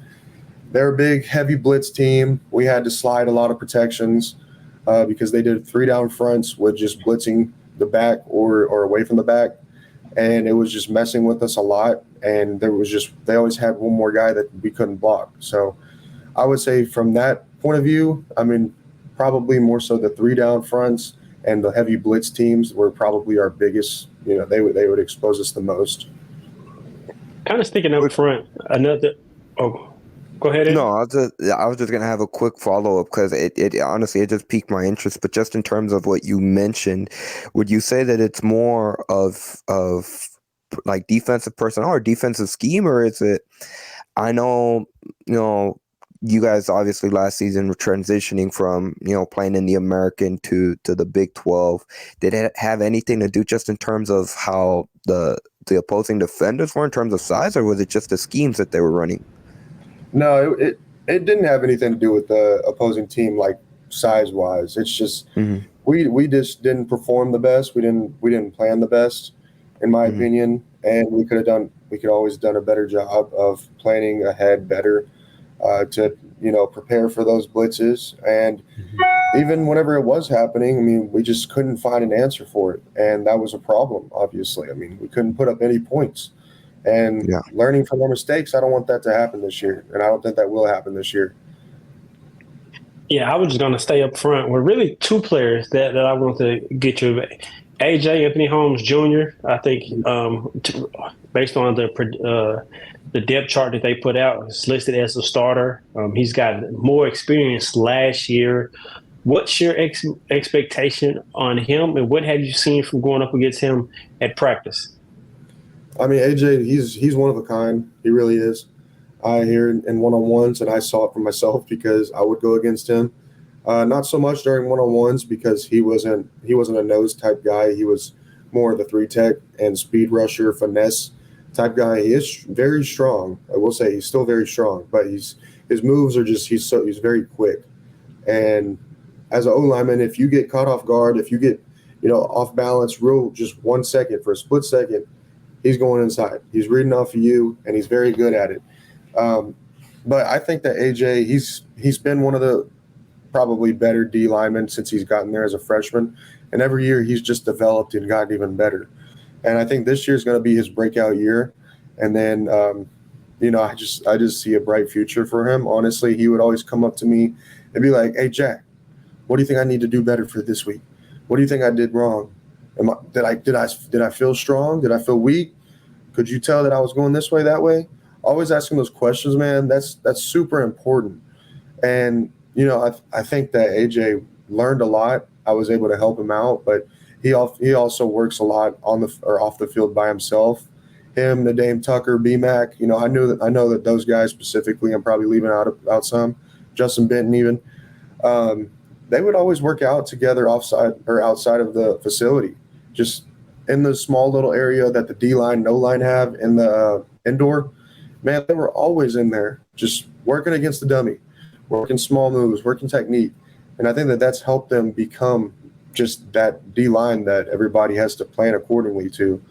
they're a big, heavy blitz team. We had to slide a lot of protections because they did 3 down fronts with just blitzing the back or away from the back. And it was just messing with us a lot. And they always had one more guy that we couldn't block. So I would say from that point of view, I mean, probably more so the 3 down fronts and the heavy blitz teams were probably our biggest, they would expose us the most. Kind of sticking up front, go ahead. No, I was just gonna have a quick follow up because it honestly just piqued my interest. But just in terms of what you mentioned, would you say that it's more of like defensive personnel or defensive scheme, or is it? I know you guys obviously last season were transitioning from playing in the American to the Big 12. Did it have anything to do just in terms of how the opposing defenders were in terms of size, or was it just the schemes that they were running? No, it didn't have anything to do with the opposing team, like size-wise. It's just we just didn't perform the best. We didn't plan the best, in my opinion, and we could always done a better job of planning ahead better to prepare for those blitzes. And even whenever it was happening, I mean, we just couldn't find an answer for it, and that was a problem. Obviously, I mean, we couldn't put up any points. And learning from our mistakes, I don't want that to happen this year, and I don't think that will happen this year. Yeah, I was just going to stay up front. We're really 2 players that I want to get you. AJ, Anthony Holmes Jr., I think based on the depth chart that they put out, is listed as a starter. He's got more experience last year, What's your expectation on him, and what have you seen from going up against him at practice? I mean, AJ, he's one of a kind. He really is. I hear in one-on-ones, and I saw it for myself because I would go against him. Not so much during one-on-ones because he wasn't a nose type guy. He was more of the 3-tech and speed rusher, finesse type guy. He is very strong. I will say he's still very strong, but his moves are just he's very quick. And as an O-lineman, if you get caught off guard, if you get off balance, just 1 second for a split second, he's going inside. He's reading off of you, and he's very good at it. But I think that AJ, he's been one of the probably better D linemen since he's gotten there as a freshman, and every year he's just developed and gotten even better. And I think this year is going to be his breakout year. And then, I just see a bright future for him. Honestly, he would always come up to me and be like, "Hey, Jack, what do you think I need to do better for this week? What do you think I did wrong? Did I feel strong? Did I feel weak? Could you tell that I was going this way, that way?" Always asking those questions, man. That's super important. And I think that AJ learned a lot. I was able to help him out, but he also works a lot on or off the field by himself. Him, Nadeem Tucker, B-Mac. I know that those guys specifically. I'm probably leaving out some. Justin Benton even. They would always work out together outside of the facility, just in the small little area that the D-line, no-line have in the indoor. Man, they were always in there just working against the dummy, working small moves, working technique. And I think that that's helped them become just that D-line that everybody has to plan accordingly to.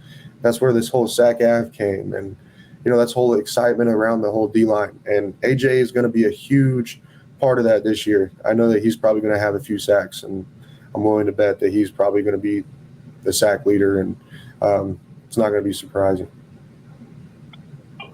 That's where this whole SAC Ave came, and, that's whole excitement around the whole D-line. And AJ is going to be a huge part of that this year. I know that he's probably going to have a few sacks, and I'm willing to bet that he's probably going to be the sack leader, and it's not going to be surprising.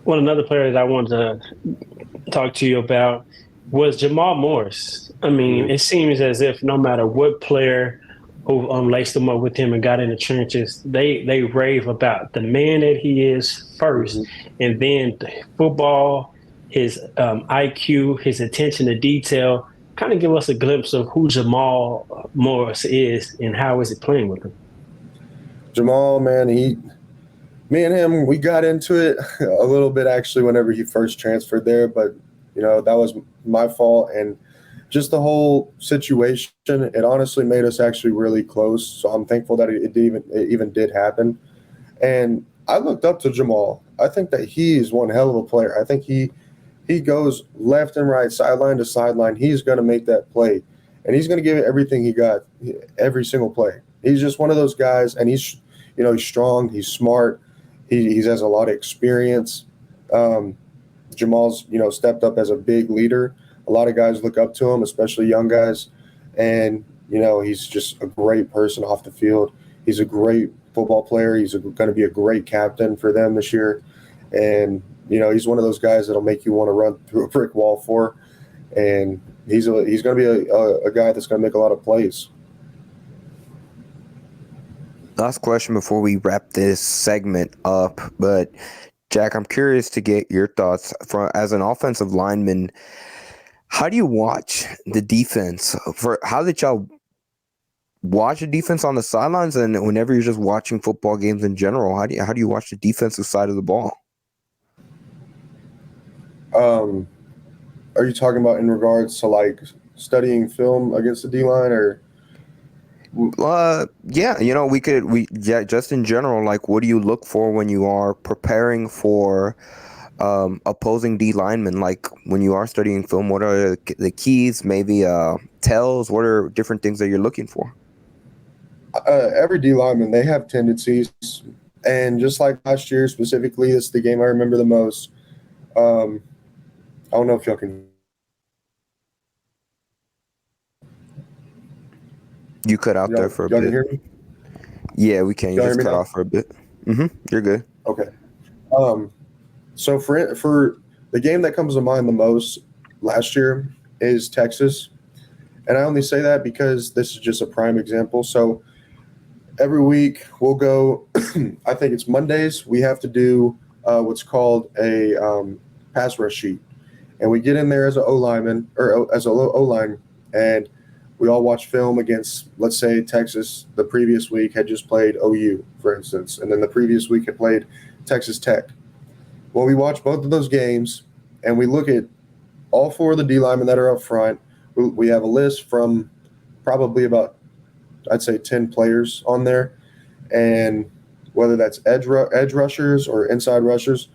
Well, another player that I wanted to talk to you about was Jamal Morris. I mean, it seems as if no matter what player who laced them up with him and got in the trenches, they rave about the man that he is first, and then the football, his IQ, his attention to detail. Kind of give us a glimpse of who Jamal Morris is and how is it playing with him. Jamal, man, me and him, we got into it a little bit actually whenever he first transferred there, but that was my fault. And just the whole situation, it honestly made us actually really close. So I'm thankful that it even did happen. And I looked up to Jamal. I think that he is one hell of a player. I think he goes left and right, sideline to sideline. He's going to make that play, and he's going to give it everything he got every single play. He's just one of those guys, and he's strong, he's smart, he has a lot of experience. Jamal's stepped up as a big leader. A lot of guys look up to him, especially young guys, and he's just a great person off the field. He's a great football player. He's going to be a great captain for them this year, and he's one of those guys that'll make you want to run through a brick wall for, and he's going to be a guy that's going to make a lot of plays. Last question before we wrap this segment up, but Jack, I'm curious to get your thoughts as an offensive lineman. How do you watch the defense? How did y'all watch the defense on the sidelines, and whenever you're just watching football games in general, how do you watch the defensive side of the ball? Are you talking about in regards to like studying film against the D-line, or? Yeah, just in general, like, what do you look for when you are preparing for opposing D linemen? Like, when you are studying film, what are the keys, maybe tells? What are different things that you're looking for? Every D lineman, they have tendencies, and just like last year specifically, it's the game I remember the most. I don't know if y'all can. You cut out there for a bit. Y'all can hear me? Yeah, we can. You just cut off for a bit. You're good. Okay. So for the game that comes to mind the most last year is Texas. And I only say that because this is just a prime example. So every week we'll go, I think it's Mondays, we have to do what's called a pass rush sheet. And we get in there as an O-lineman or as a O-line, and We all watch film against, let's say, Texas the previous week had just played OU, for instance, and then the previous week had played Texas Tech. Well, we watch both of those games, and we look at all 4 of the D linemen that are up front. We have a list from probably about, I'd say, 10 players on there, and whether that's edge rushers or inside rushers,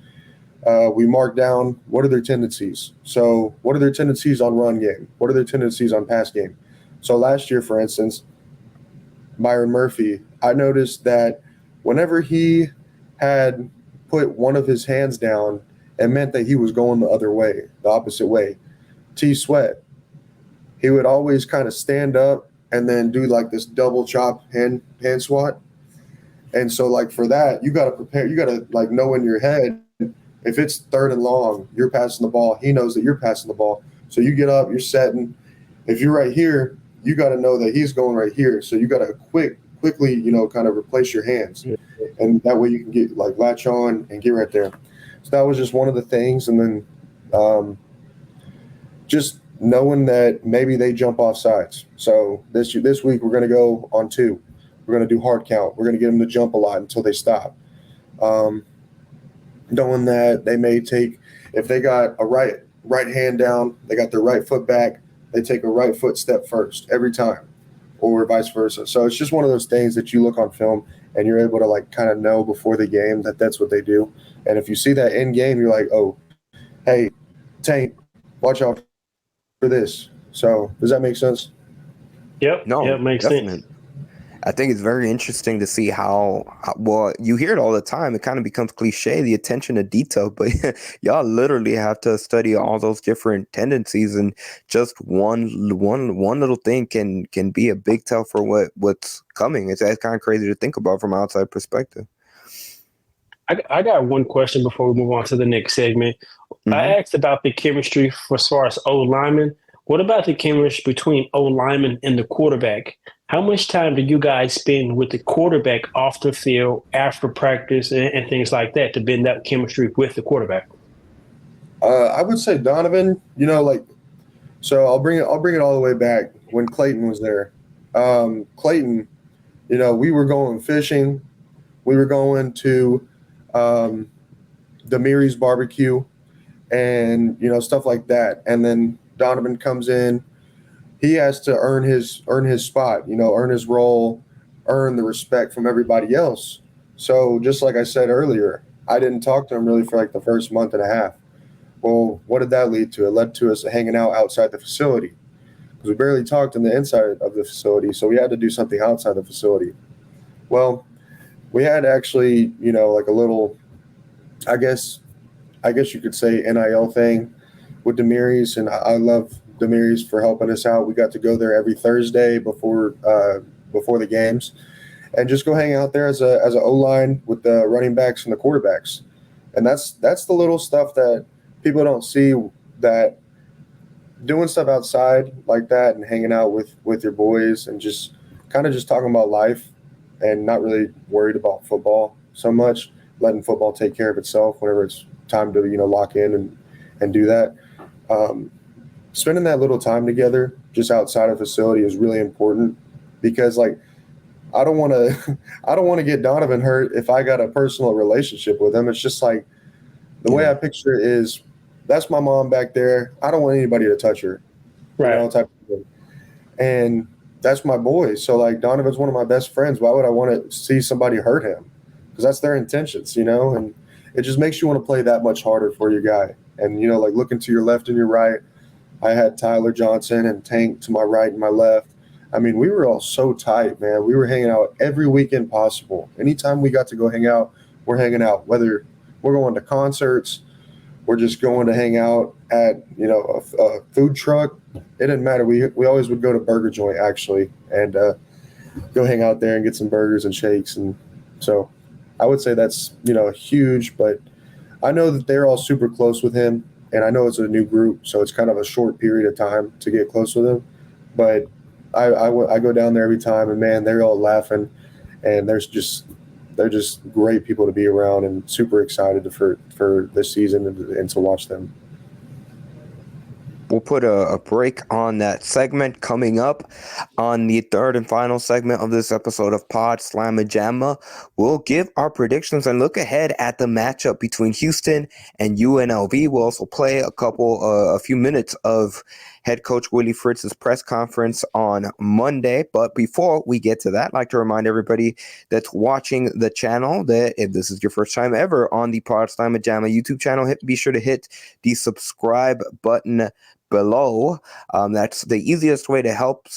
we mark down what are their tendencies. So what are their tendencies on run game? What are their tendencies on pass game? So last year, for instance, Myron Murphy, I noticed that whenever he had put one of his hands down, it meant that he was going the other way, the opposite way. T Sweat, he would always kind of stand up and then do like this double chop hand swat. And so like for that, you got to prepare, you got to like know in your head, if it's 3rd and long, you're passing the ball. He knows that you're passing the ball. So you get up, you're setting. If you're right here, you got to know that he's going right here. So you got to quickly, you know, kind of replace your hands. And that way you can get like latch on and get right there. So that was just one of the things. And then just knowing that maybe they jump off sides. So this week we're going to go on 2. We're going to do hard count. We're going to get them to jump a lot until they stop. Knowing that they may take, if they got a right hand down, they got their right foot back, they take a right foot step first every time, or vice versa. So it's just one of those things that you look on film and you're able to like kind of know before the game that that's what they do. And if you see that in game, you're like, oh, hey, Tank, watch out for this. So does that make sense? Yep. No, Yep, makes definitely. sense. I think it's very interesting to see how well you hear it all the time. It kind of becomes cliche, the attention to detail, but y'all literally have to study all those different tendencies, and just one little thing can be a big tell for what's coming. It's kind of crazy to think about from an outside perspective. I got one question before we move on to the next segment. I asked about the chemistry for as far as O linemen. What about the chemistry between O linemen and the quarterback? How much time do you guys spend with the quarterback off the field after practice and things like that to build that chemistry with the quarterback? I would say Donovan, you know, like, so I'll bring it all the way back when Clayton was there. Clayton, you know, we were going fishing. We were going to Demiri's barbecue and, you know, stuff like that. And then Donovan comes in. He has to earn his spot, you know, earn his role, earn the respect from everybody else. So just like I said earlier, I didn't talk to him really for like the first month and a half. Well, what did that lead to? It led to us hanging out outside the facility because we barely talked in the inside of the facility. So we had to do something outside the facility. Well, we had actually, you know, like a little, I guess you could say NIL thing with Demiri's, and I love Demiri's for helping us out. We got to go there every Thursday before the games, and just go hang out there as a O-line with the running backs and the quarterbacks. And that's the little stuff that people don't see, that doing stuff outside like that and hanging out with your boys and just kind of just talking about life and not really worried about football so much, letting football take care of itself whenever it's time to, you know, lock in and do that. Spending that little time together just outside of the facility is really important because, like, I don't want to get Donovan hurt if I got a personal relationship with him. It's just like the way I picture it is, that's my mom back there. I don't want anybody to touch her, right? You know, type of thing. And that's my boy. So like Donovan's one of my best friends. Why would I want to see somebody hurt him? Because that's their intentions, you know. And it just makes you want to play that much harder for your guy. And you know, like looking to your left and your right. I had Tyler Johnson and Tank to my right and my left. I mean, we were all so tight, man. We were hanging out every weekend possible. Anytime we got to go hang out, we're hanging out. Whether we're going to concerts, we're just going to hang out at, you know, a food truck. It didn't matter. We always would go to Burger Joint, actually, and go hang out there and get some burgers and shakes. And so I would say that's, you know, huge. But I know that they're all super close with him. And I know it's a new group, so it's kind of a short period of time to get close with him. But I go down there every time, and, man, they're all laughing. And they're just great people to be around, and super excited for this season and to watch them. we'll put a break on that segment. Coming up on the third and final segment of this episode of Pawd Slama Jama, we'll give our predictions and look ahead at the matchup between Houston and UNLV. We'll also play a few minutes of head coach Willie Fritz's press conference on Monday. But before we get to that, I'd like to remind everybody that's watching the channel that if this is your first time ever on the Pawd Slama Jama YouTube channel, be sure to hit the subscribe button below. That's the easiest way to help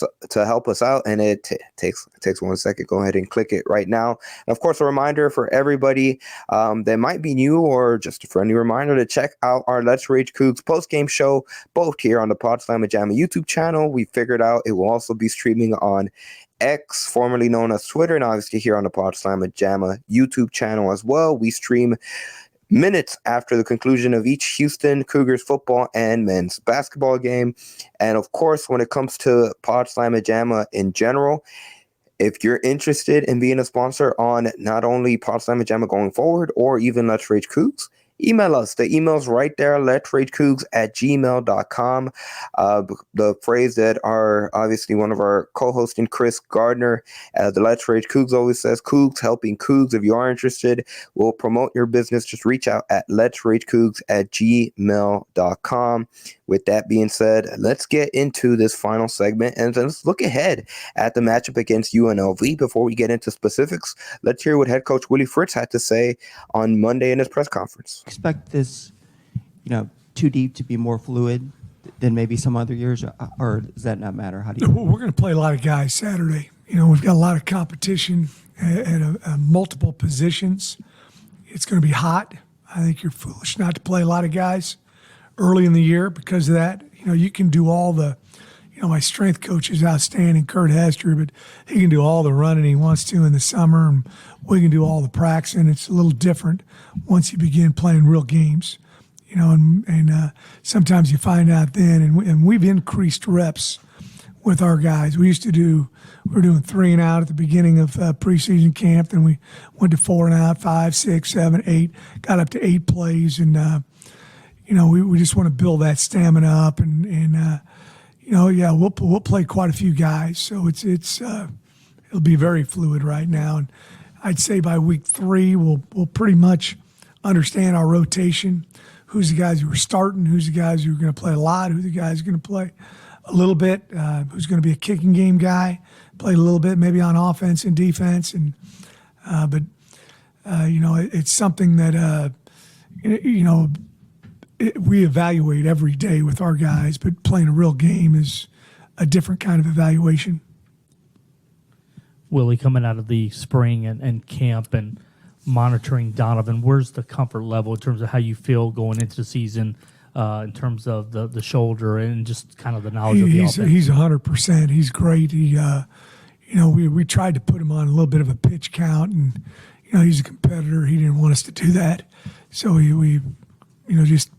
us out, and it takes 1 second. Go ahead and click it right now. And of course, a reminder for everybody that might be new, or just a friendly reminder, to check out our Let's Rage Cougs post-game show, both here on the Pawd Slama Jama YouTube channel. We figured out it will also be streaming on X, formerly known as Twitter, and obviously here on the Pawd Slama Jama YouTube channel as well. We stream minutes after the conclusion of each Houston Cougars football and men's basketball game. And of course, when it comes to Pawd Slama Jama in general, if you're interested in being a sponsor on not only Pawd Slama Jama going forward or even Let's Rage Cougs, email us. The email's right there, letsragecougs@gmail.com. The phrase that our, obviously one of our co-hosts, Chris Gardner, the Let's Rage Cougs always says, Cougs helping Cougs. If you are interested, we'll promote your business. Just reach out at letsragecougs@gmail.com. With that being said, let's get into this final segment and let's look ahead at the matchup against UNLV. Before we get into specifics, let's hear what head coach Willie Fritz had to say on Monday in his press conference. Expect this, too deep to be more fluid than maybe some other years, or does that not matter? How do you? We're going to play a lot of guys Saturday. We've got a lot of competition at multiple positions. It's going to be hot. I think you're foolish not to play a lot of guys early in the year because of that. You can do all the, my strength coach is outstanding, Kurt Hester, but he can do all the running he wants to in the summer, and we can do all the practicing. It's a little different once you begin playing real games, and sometimes you find out then, and we've increased reps with our guys. We were doing 3 and out at the beginning of preseason camp, then we went to 4 and out, 5, 6, 7, 8, got up to 8 plays, and we just want to build that stamina up, and we'll play quite a few guys, so it'll be very fluid right now, and I'd say by week 3 we'll pretty much understand our rotation, who's the guys who are starting, who's the guys who are going to play a lot, who's the guys who are going to play a little bit, who's going to be a kicking game guy, play a little bit maybe on offense and defense, and it's something that we evaluate every day with our guys, but playing a real game is a different kind of evaluation. Willie, coming out of the spring and camp and monitoring Donovan, where's the comfort level in terms of how you feel going into the season in terms of the shoulder and just kind of the knowledge of the offense? He's 100%. He's great. We tried to put him on a little bit of a pitch count, and he's a competitor. He didn't want us to do that, so we just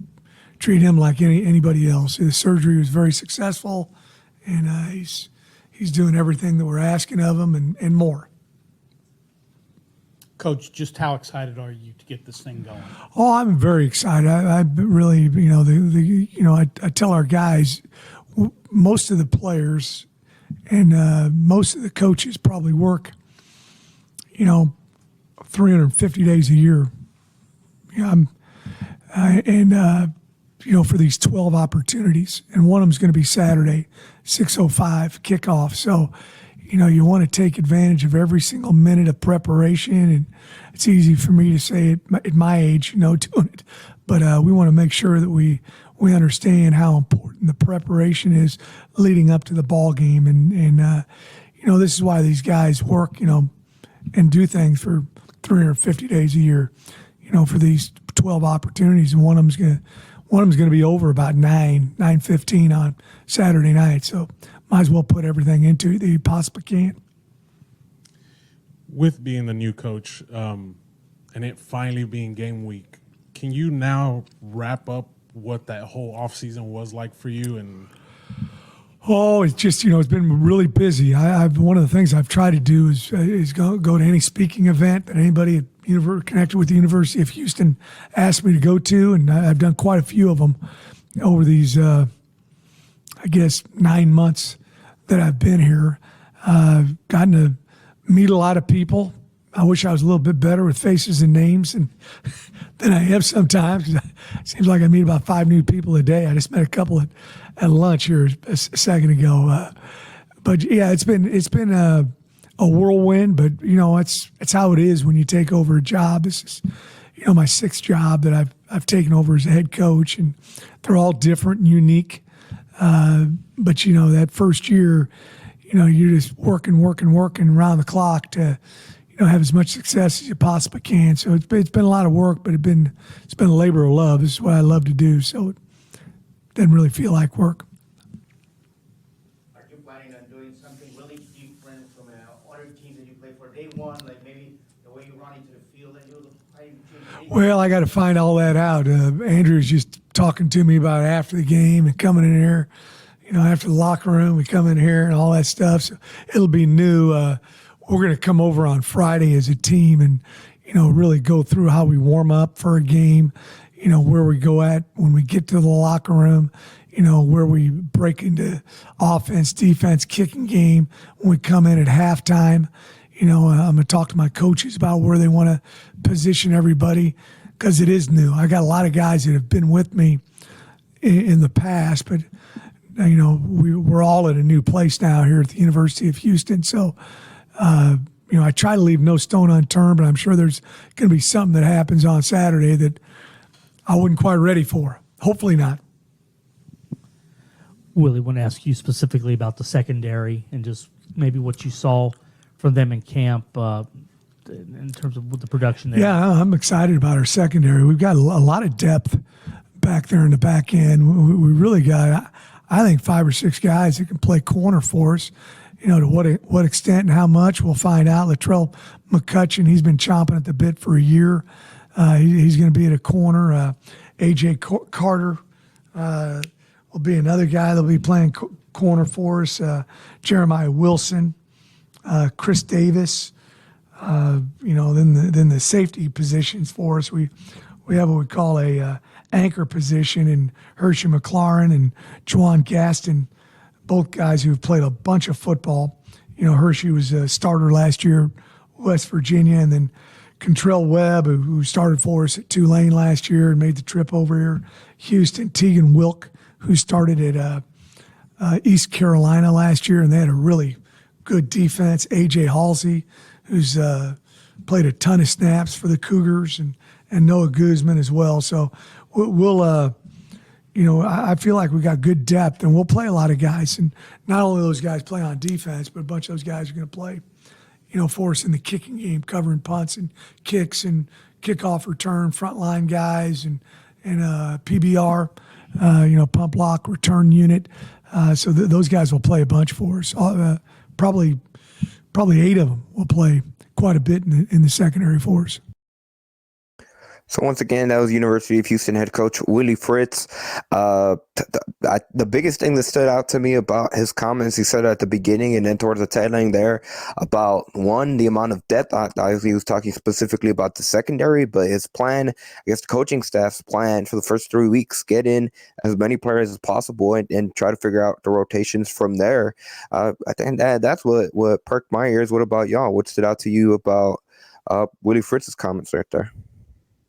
treat him like anybody else. The surgery was very successful, and he's doing everything that we're asking of him and more. Coach, just how excited are you to get this thing going? Oh, I'm very excited. I really, I tell our guys, most of the players and most of the coaches probably work, 350 days a year. For these 12 opportunities, and one of them is going to be Saturday, 6:05 kickoff. So, you want to take advantage of every single minute of preparation, and it's easy for me to say at my age, doing it, but we want to make sure that we understand how important the preparation is leading up to the ball game, and this is why these guys work, and do things for 350 days a year, for these 12 opportunities, and one of them's going to be over about 9:15 on Saturday night. So might as well put everything into it that you possibly can. With being the new coach and it finally being game week, can you now wrap up what that whole offseason was like for you? And it's just, it's been really busy. I've one of the things I've tried to do is go to any speaking event that anybody connected with the University of Houston asked me to go to, and I've done quite a few of them over these I guess, 9 months that I've been here. Gotten to meet a lot of people. I wish I was a little bit better with faces and names than I am sometimes. It seems like I meet about 5 new people a day. I just met a couple at lunch here a second ago. But yeah, it's been a whirlwind. But it's how it is when you take over a job. This is my 6th job that I've taken over as a head coach, and they're all different and unique. But that first year, you're just working around the clock to have as much success as you possibly can. So it's been a lot of work, but it's been a labor of love. This is what I love to do. So it doesn't really feel like work. Are you planning on doing something really different from other teams that you play for? Day one, like maybe the way you run into the field that you're playing. Well, I got to find all that out. Andrew's just talking to me about it after the game and coming in here. After the locker room, we come in here and all that stuff. So it'll be new. We're going to come over on Friday as a team and, really go through how we warm up for a game, where we go at when we get to the locker room, where we break into offense, defense, kicking game, when we come in at halftime. I'm going to talk to my coaches about where they want to position everybody because it is new. I got a lot of guys that have been with me in the past, but, we're all at a new place now here at the University of Houston. So, I try to leave no stone unturned, but I'm sure there's going to be something that happens on Saturday that I wasn't quite ready for. Hopefully not. Willie, I want to ask you specifically about the secondary and just maybe what you saw from them in camp in terms of the production there. Yeah, I'm excited about our secondary. We've got a lot of depth back there in the back end. We really got, I think, 5 or 6 guys that can play corner for us. To what extent and how much, we'll find out. Latrell McCutcheon, he's been chomping at the bit for a year. He's going to be at a corner. A.J. Carter will be another guy that'll be playing corner for us. Jeremiah Wilson, Chris Davis. Then the safety positions for us. We have what we call a anchor position in Hershey McLaurin and Juwan Gaston, both guys who've played a bunch of football. Hershey was a starter last year, West Virginia, and then Contrell Webb, who started for us at Tulane last year and made the trip over here. Houston, Tegan Wilk, who started at East Carolina last year, and they had a really good defense. A.J. Halsey, who's played a ton of snaps for the Cougars, and Noah Guzman as well. So we'll I feel like we got good depth, and we'll play a lot of guys. And not only those guys play on defense, but a bunch of those guys are going to play, for us in the kicking game, covering punts and kicks and kickoff return, frontline guys, and PBR, pump block return unit. So those guys will play a bunch for us. Probably 8 of them will play quite a bit in the secondary for us. So once again, that was University of Houston head coach Willie Fritz. The biggest thing that stood out to me about his comments, he said at the beginning and then towards the tail end there, about one, the amount of depth. He was talking specifically about the secondary, but his plan, I guess the coaching staff's plan for the first 3 weeks, get in as many players as possible and try to figure out the rotations from there. I think that's what perked my ears. What about y'all? What stood out to you about Willie Fritz's comments right there?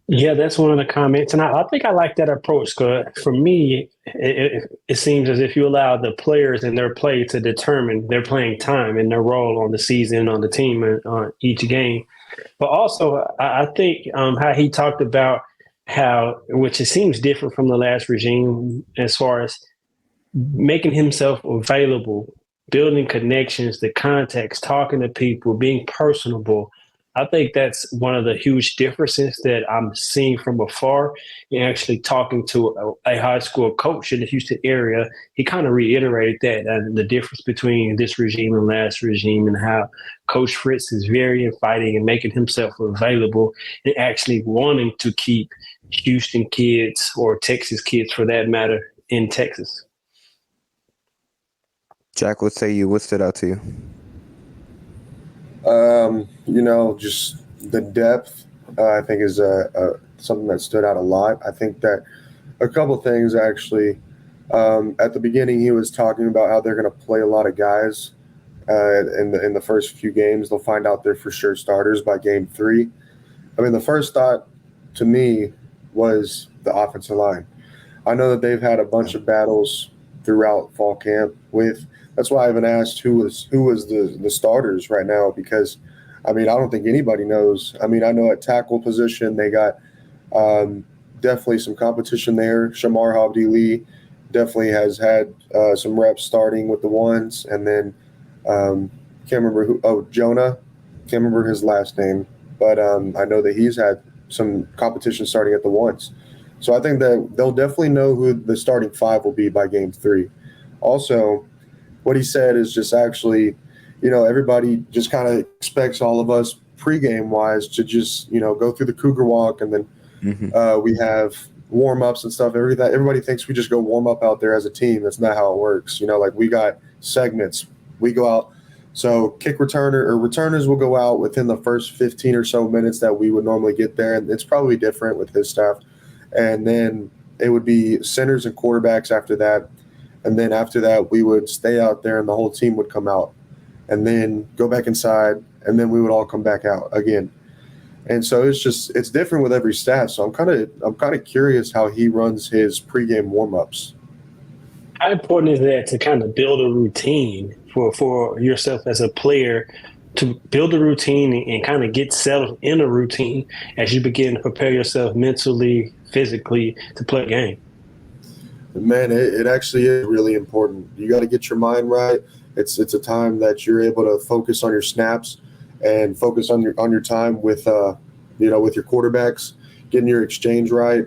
Yeah, that's one of the comments. And I think I like that approach because for me, it seems as if you allow the players in their play to determine their playing time and their role on the season, on the team, and on each game. But also, I think how he talked about which it seems different from the last regime as far as making himself available, building connections, the contacts, talking to people, being personable. I think that's one of the huge differences that I'm seeing from afar. And actually talking to a high school coach in the Houston area, he kind of reiterated that and the difference between this regime and last regime, and how Coach Fritz is very inviting and making himself available and actually wanting to keep Houston kids, or Texas kids for that matter, in Texas. Jack, what stood out to you? Just the depth, I think is something that stood out a lot. I think that a couple things actually At the beginning, he was talking about how they're going to play a lot of guys in the first few games. They'll find out they're for sure starters by game 3. I mean, the first thought to me was the offensive line. I know that they've had a bunch of battles throughout fall camp with. That's why I even asked who was the starters right now, because I mean, I don't think anybody knows. I mean, I know at tackle position they got definitely some competition there. Shamar Habdi-Lee definitely has had some reps starting with the ones, and then can't remember who. Oh, Jonah, can't remember his last name, but I know that he's had some competition starting at the ones. So I think that they'll definitely know who the starting 5 will be by game 3. Also, what he said is just actually, everybody just kind of expects all of us pregame wise to just, go through the Cougar walk, and then we have warm-ups and stuff. Everybody thinks we just go warm up out there as a team. That's not how it works. Like we got segments. We go out. So kick returner or returners will go out within the first 15 or so minutes that we would normally get there. And it's probably different with his staff. And then it would be centers and quarterbacks after that. And then after that, we would stay out there and the whole team would come out and then go back inside. And then we would all come back out again. And so it's different with every staff. So I'm kind of curious how he runs his pregame warmups. How important is that to kind of build a routine for yourself as a player, to build a routine and kind of get settled in a routine as you begin to prepare yourself mentally, physically to play a game? Man, it actually is really important. You got to get your mind right. It's a time that you're able to focus on your snaps and focus on your time with with your quarterbacks, getting your exchange right,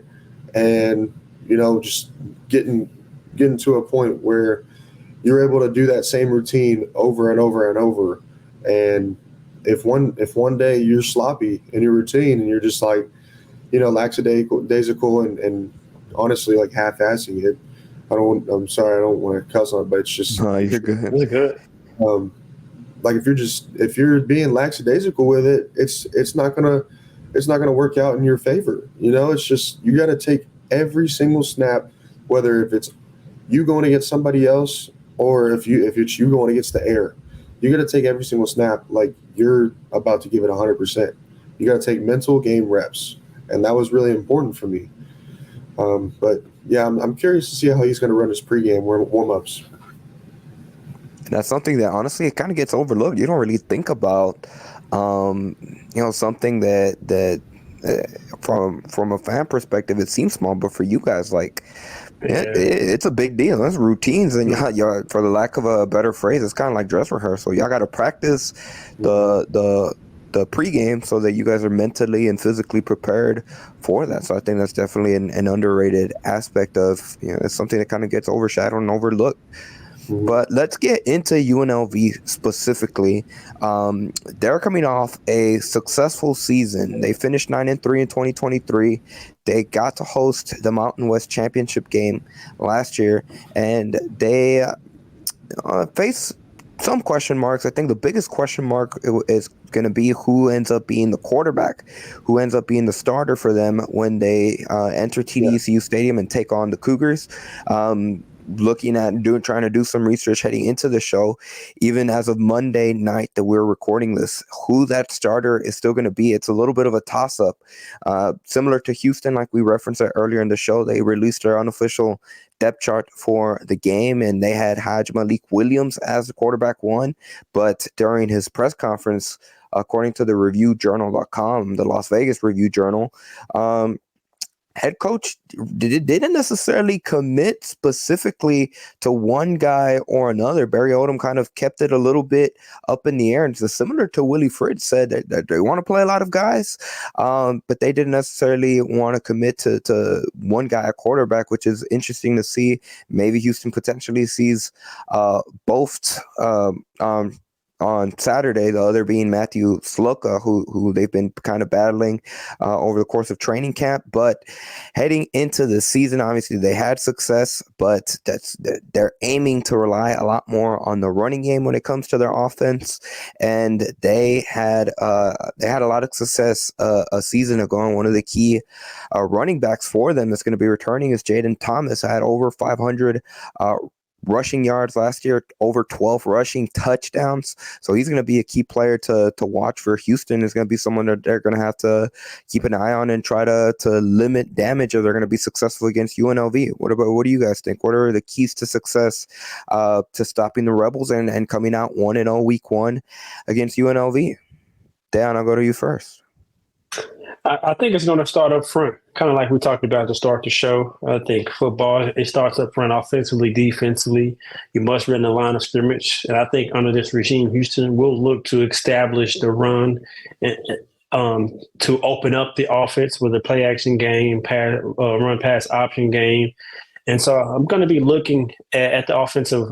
and just getting to a point where you're able to do that same routine over and over and over. And if one day you're sloppy in your routine and you're just like, lackadaisical and honestly like half-assing it, I'm sorry, I don't want to cuss on it, but it's just you're good. It's good. Like if you're being lackadaisical with it, it's not gonna work out in your favor. It's just you got to take every single snap, whether if it's you going against somebody else or if it's you going against the air. You got to take every single snap like you're about to give it 100%. You got to take mental game reps, and that was really important for me. But yeah, I'm curious to see how he's going to run his pregame warm-ups. That's something that honestly it kind of gets overlooked. You don't really think about, something that from a fan perspective it seems small, but for you guys, like it's a big deal. That's routines, and y'all, for the lack of a better phrase, it's kind of like dress rehearsal. Y'all got to practice the pregame so that you guys are mentally and physically prepared for that. So I think that's definitely an underrated aspect of it's something that kind of gets overshadowed and overlooked. But let's get into UNLV specifically. They're coming off a successful season. They finished 9-3 in 2023. They got to host the Mountain West Championship game last year, and they face some question marks. I think the biggest question mark is going to be who ends up being the quarterback, who ends up being the starter for them when they enter TDECU Stadium and take on the Cougars. Looking at trying to do some research heading into the show, even as of Monday night that we're recording this, who that starter is still going to be. It's a little bit of a toss-up. Similar to Houston, like we referenced it earlier in the show, they released their unofficial depth chart for the game, and they had Haj Malik Williams as the quarterback 1, but during his press conference, according to the reviewjournal.com, the Las Vegas Review Journal, head coach didn't necessarily commit specifically to one guy or another. Barry Odom kind of kept it a little bit up in the air, and it's similar to Willie Fritz said that they want to play a lot of guys, but they didn't necessarily want to commit to one guy at quarterback, which is interesting to see. Maybe Houston potentially sees both on Saturday, the other being Matthew Sloka, who they've been kind of battling over the course of training camp. But heading into the season, obviously they had success, but they're aiming to rely a lot more on the running game when it comes to their offense. And they had a lot of success a season ago. And one of the key running backs for them that's going to be returning is Jaden Thomas. I had over 500 rushing yards last year, over 12 rushing touchdowns. So he's going to be a key player to watch for Houston. Is going to be someone that they're going to have to keep an eye on and try to limit damage if they're going to be successful against UNLV. What do you guys think? What are the keys to success to stopping the Rebels and coming out 1-0 week 1 against UNLV? Dan, I'll go to you first. I think it's going to start up front, kind of like we talked about to start the show. I think football, it starts up front offensively, defensively. You must run the line of scrimmage. And I think under this regime, Houston will look to establish the run and to open up the offense with a play action game, run pass option game. And so I'm going to be looking at the offensive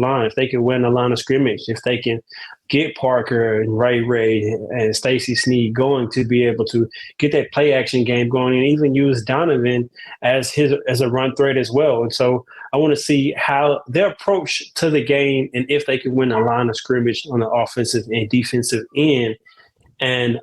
line. If they can win the line of scrimmage, if they can get Parker and Ray and Stacey Sneed going to be able to get that play action game going, and even use Donovan as a run threat as well. And so I want to see how their approach to the game, and if they can win the line of scrimmage on the offensive and defensive end, and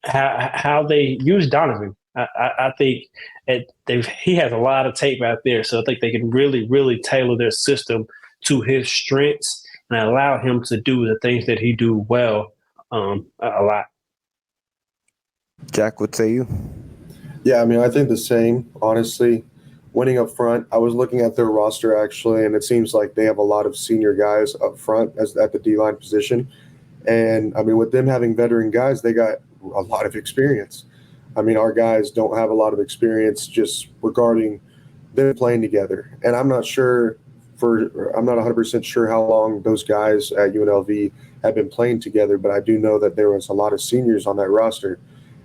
how they use Donovan. I think he has a lot of tape out there, so I think they can really, really tailor their system to his strengths and allow him to do the things that he do well a lot. Jack, what say you? Yeah, I mean, I think the same, honestly. Winning up front, I was looking at their roster, actually, and it seems like they have a lot of senior guys up front at the D-line position. And, I mean, with them having veteran guys, they got a lot of experience. I mean, our guys don't have a lot of experience just regarding them playing together. And I'm not 100% sure how long those guys at UNLV have been playing together, but I do know that there was a lot of seniors on that roster,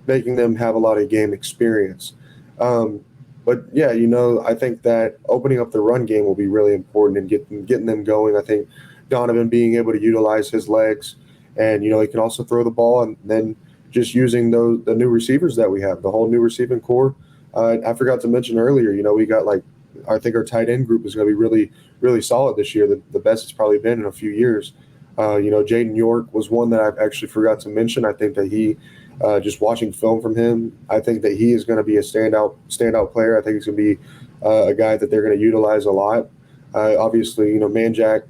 making them have a lot of game experience. But yeah, I think that opening up the run game will be really important and getting them going. I think Donovan being able to utilize his legs, and he can also throw the ball, and then just using the new receivers that we have, the whole new receiving core. I forgot to mention earlier, we got I think our tight end group is going to be really, really solid this year. The best it's probably been in a few years. Jaden York was one that I actually forgot to mention. I think that he, just watching film from him, I think that he is going to be a standout player. I think he's going to be a guy that they're going to utilize a lot. Obviously, Manjack,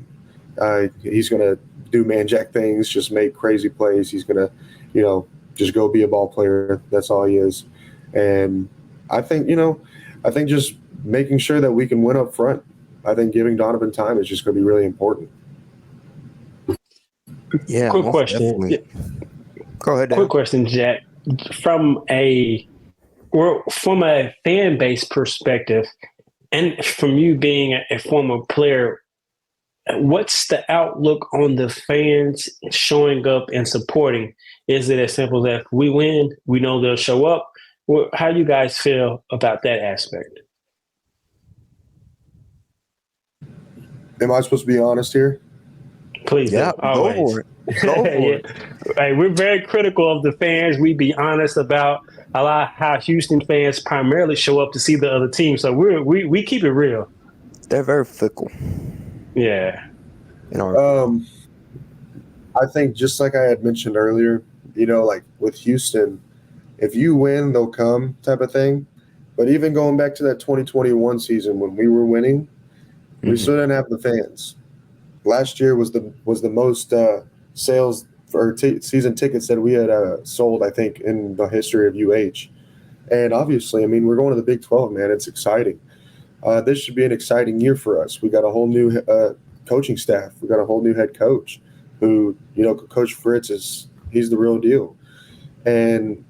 he's going to do Manjack things, just make crazy plays. He's going to, just go be a ball player. That's all he is. And I think just making sure that we can win up front, I think giving Donovan time is just going to be really important. Yeah. Quick question. Definitely. Go ahead, Dan. Quick question, Jack. From a fan base perspective, and from you being a former player, what's the outlook on the fans showing up and supporting? Is it as simple as if we win, we know they'll show up? How do you guys feel about that aspect? Am I supposed to be honest here? Please, yeah, go for it. Go for it. Hey, we're very critical of the fans. We be honest about a lot how Houston fans primarily show up to see the other team. So we keep it real. They're very fickle. Yeah. I think just like I had mentioned earlier, with Houston, if you win, they'll come type of thing. But even going back to that 2021 season when we were winning, we still didn't have the fans. Last year was the most sales for season tickets that we had sold, I think, in the history of UH. And obviously, I mean, we're going to the Big 12, man. It's exciting. This should be an exciting year for us. We got a whole new coaching staff. We got a whole new head coach who, Coach Fritz he's the real deal. And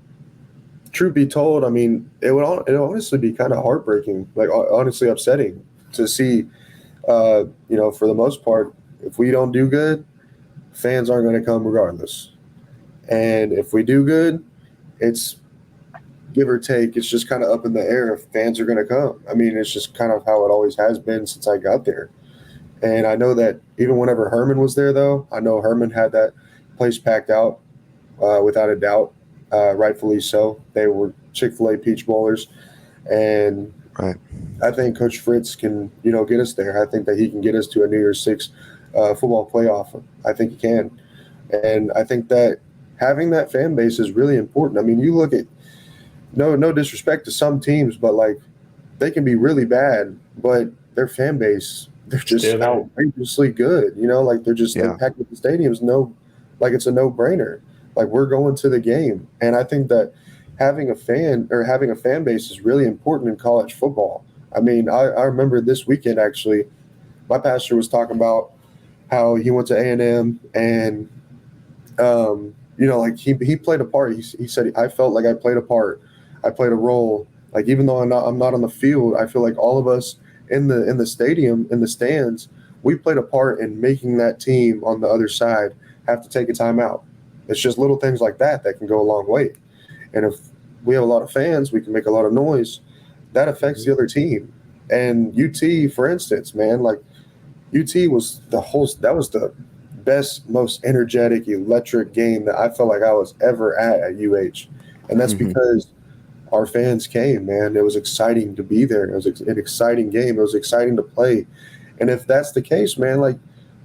truth be told, I mean, it would honestly be kind of heartbreaking, honestly upsetting to see, for the most part, if we don't do good, fans aren't going to come regardless. And if we do good, it's give or take, it's just kind of up in the air if fans are going to come. I mean, it's just kind of how it always has been since I got there. And I know that even whenever Herman was there, though, I know Herman had that place packed out without a doubt, rightfully so. They were Chick-fil-A Peach Bowlers. And I think Coach Fritz can, get us there. I think that he can get us to a New Year's Six football playoff. I think he can. And I think that having that fan base is really important. I mean, you look at no disrespect to some teams, but like they can be really bad, but their fan base, they're just outrageously good. Like they're just they pack with the stadiums. Like it's a no-brainer. Like we're going to the game, and I think that having a fan base is really important in college football. I mean, I remember this weekend actually, my pastor was talking about how he went to A&M and like he played a part. He said, I felt like I played a part. I played a role. Like even though I'm not on the field, I feel like all of us in the stadium, in the stands, we played a part in making that team on the other side have to take a timeout. It's just little things like that can go a long way. And if we have a lot of fans, we can make a lot of noise. That affects the other team. And UT, for instance, man, like UT was the best, most energetic, electric game that I felt like I was ever at UH. And that's because our fans came, man. It was exciting to be there. It was an exciting game. It was exciting to play. And if that's the case, man, like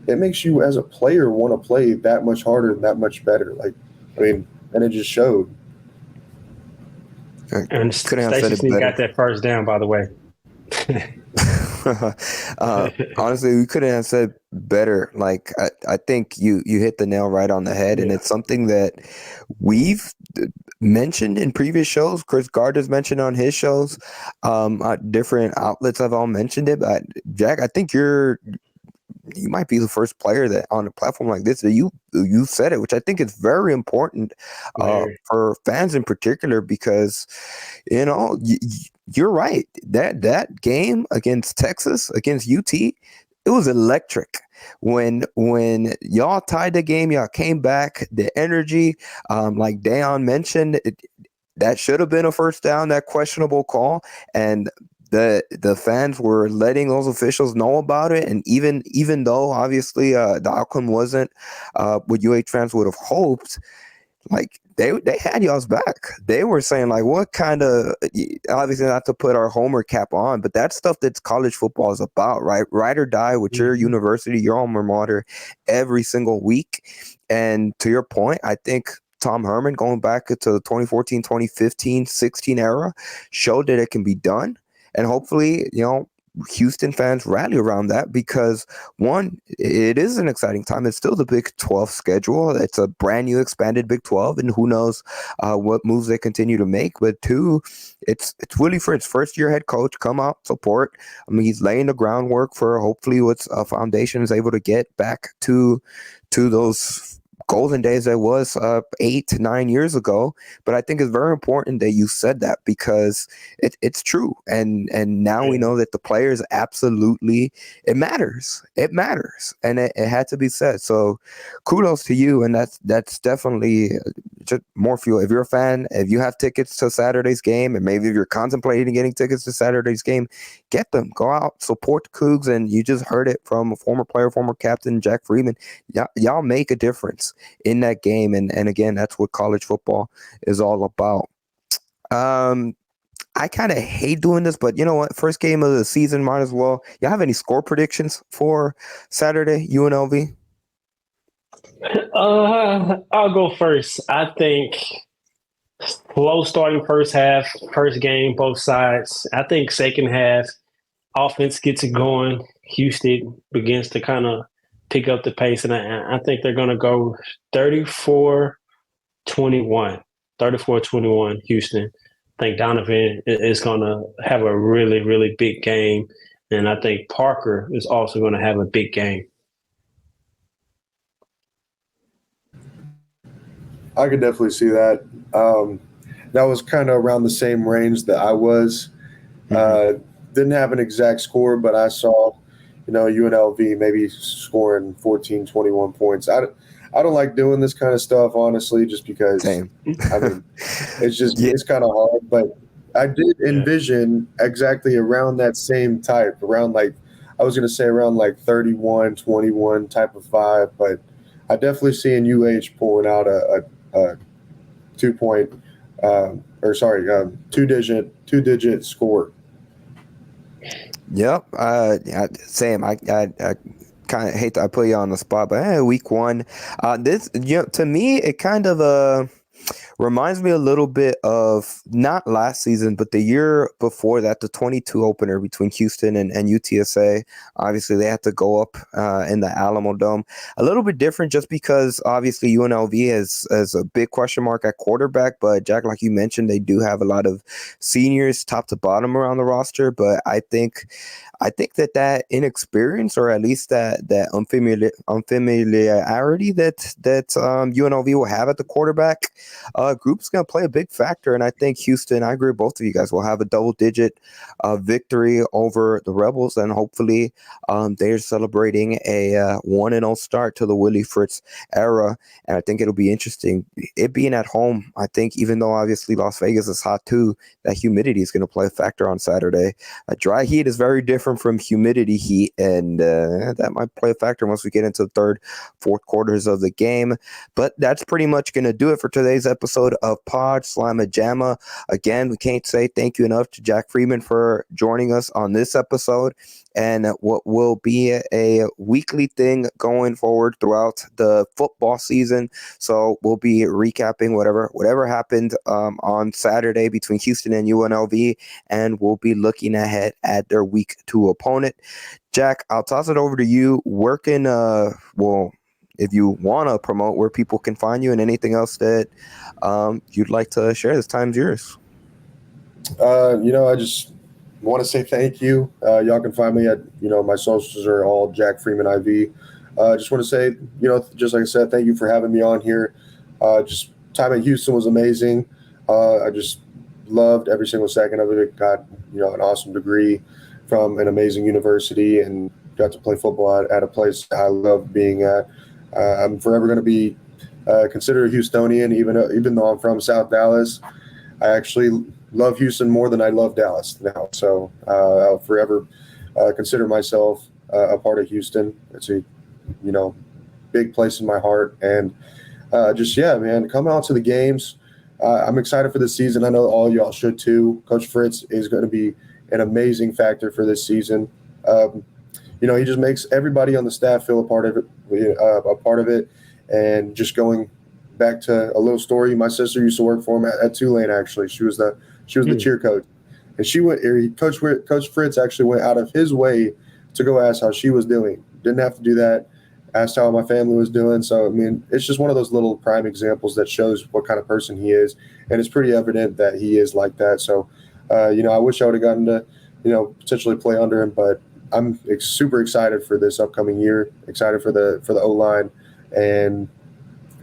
it makes you as a player want to play that much harder and that much better. Like, I mean, and it just showed. And Stacey got that first down, by the way. Honestly, we couldn't have said better. Like I think you hit the nail right on the head, and it's something that we've mentioned in previous shows. Chris Gardner's mentioned on his shows. Different outlets have all mentioned it. But Jack, I think you might be the first player that on a platform like this that you said it, which I think is very important for fans in particular, because you're right. That game against Texas, against UT, it was electric. When y'all tied the game, y'all came back. The energy, like Dayon mentioned, that should have been a first down. That questionable call, and the fans were letting those officials know about it. And even though obviously the outcome wasn't what UH fans would have hoped, like they had y'all's back. They were saying like, what kind of, obviously not to put our homer cap on, but that's stuff that's college football is about, right? Ride or die with your university, your alma mater every single week. And to your point, I think Tom Herman, going back to the 2014, 2015, 16 era, showed that it can be done. And hopefully, Houston fans rally around that, because one, it is an exciting time. It's still the Big 12 schedule. It's a brand new expanded Big 12, and who knows what moves they continue to make. But two, it's Willie Fritz, first year head coach, come out, support. I mean, he's laying the groundwork for hopefully what's a foundation is able to get back to those golden days that was 8 to 9 years ago. But I think it's very important that you said that, because it's true, and now we know that the players absolutely, it matters, and it had to be said. So kudos to you, and that's definitely just more fuel. If you're a fan, if you have tickets to Saturday's game, and maybe if you're contemplating getting tickets to Saturday's game, get them, go out, support the Cougs. And you just heard it from a former player, former captain, Jack Freeman. Y'all make a difference in that game, and again, that's what college football is all about. I kind of hate doing this, but you know what? First game of the season, might as well. Y'all have any score predictions for Saturday, UNLV? I'll go first. I think slow starting first half, first game, both sides. I think second half, offense gets it going. Houston begins to kind of pick up the pace, and I think they're going to go 34-21. 34-21 Houston. I think Donovan is going to have a really, really big game, and I think Parker is also going to have a big game. I could definitely see that. That was kind of around the same range that I was. Didn't have an exact score, but I saw, UNLV maybe scoring 14, 21 points. I don't like doing this kind of stuff, honestly, just because, I mean, it's just it's kind of hard. But I did envision exactly around that same type, around like I was going to say around like 31-21 type of vibe, but I definitely see in UH pulling out a 2-digit score. Yep. Same. I kind of hate that I put you on the spot, but week one, this, to me, it kind of reminds me a little bit of not last season, but the year before that, the 22 opener between Houston and UTSA. Obviously, they had to go up in the Alamo Dome. A little bit different just because obviously UNLV has a big question mark at quarterback. But Jack, like you mentioned, they do have a lot of seniors top to bottom around the roster. But I think that inexperience, or at least that unfamiliarity that UNLV will have at the quarterback group's going to play a big factor. And I think Houston, I agree with both of you guys, will have a double-digit victory over the Rebels, and hopefully they're celebrating a 1-0 start to the Willie Fritz era. And I think it'll be interesting. It being at home, I think, even though obviously Las Vegas is hot too, that humidity is going to play a factor on Saturday. Dry heat is very different from humidity heat, and that might play a factor once we get into the third, fourth quarters of the game. But that's pretty much going to do it for today's episode of Pawd Slama Jama. Again, we can't say thank you enough to Jack Freeman for joining us on this episode, and what will be a weekly thing going forward throughout the football season. So we'll be recapping whatever happened on Saturday between Houston and UNLV, and we'll be looking ahead at their week 2 opponent. Jack, I'll toss it over to you. Where can if you want to promote where people can find you and anything else that you'd like to share, this time's yours. I just want to say thank you. Y'all can find me at, my socials are all Jack Freeman IV. Just want to say, just like I said, thank you for having me on here. Just time at Houston was amazing. I just loved every single second of it. Got, an awesome degree from an amazing university and got to play football at a place I love being at. I'm forever going to be considered a Houstonian, even though I'm from South Dallas. I actually love Houston more than I love Dallas now. So I'll forever consider myself a part of Houston. It's a, big place in my heart. And man, come out to the games. I'm excited for this season. I know all y'all should too. Coach Fritz is going to be an amazing factor for this season. He just makes everybody on the staff feel a part of it. And just going back to a little story, my sister used to work for him at Tulane. Actually, she was the cheer coach, and Coach Fritz actually went out of his way to go ask how she was doing. Didn't have to do that. Asked how my family was doing. So I mean, it's just one of those little prime examples that shows what kind of person he is, and it's pretty evident that he is like that. So, I wish I would have gotten to, potentially play under him, but I'm super excited for this upcoming year. Excited for the O-line, and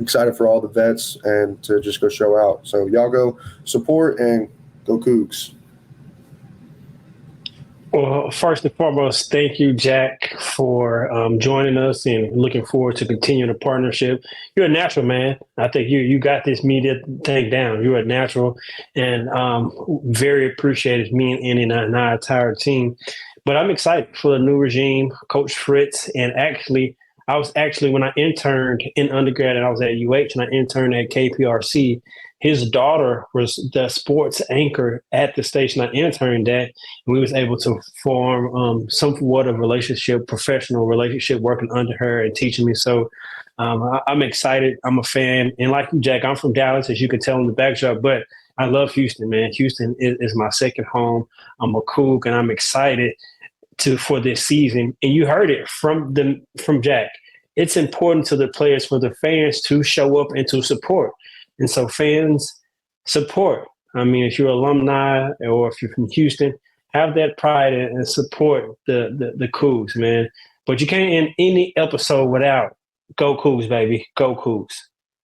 excited for all the vets and to just go show out. So y'all go support and go Cougs. Well, first and foremost, thank you, Jack, for joining us, and looking forward to continuing the partnership. You're a natural, man. I think you got this media thing down. You're a natural, and very appreciated, me and Andy and our entire team. But I'm excited for the new regime, Coach Fritz, and I was when I interned in undergrad, and I was at UH, and I interned at KPRC. His daughter was the sports anchor at the station I interned at, and we was able to form somewhat of a relationship, professional relationship, working under her and teaching me. So I'm excited. I'm a fan. And like you, Jack, I'm from Dallas, as you can tell in the backdrop, but I love Houston, man. Houston is my second home. I'm a Coug, and I'm excited for this season. And you heard it from Jack. It's important to the players, for the fans to show up and to support. And so fans, support. I mean, if you're alumni or if you're from Houston, have that pride and support the Cougs, man. But you can't end any episode without go Cougs, baby. Go Cougs.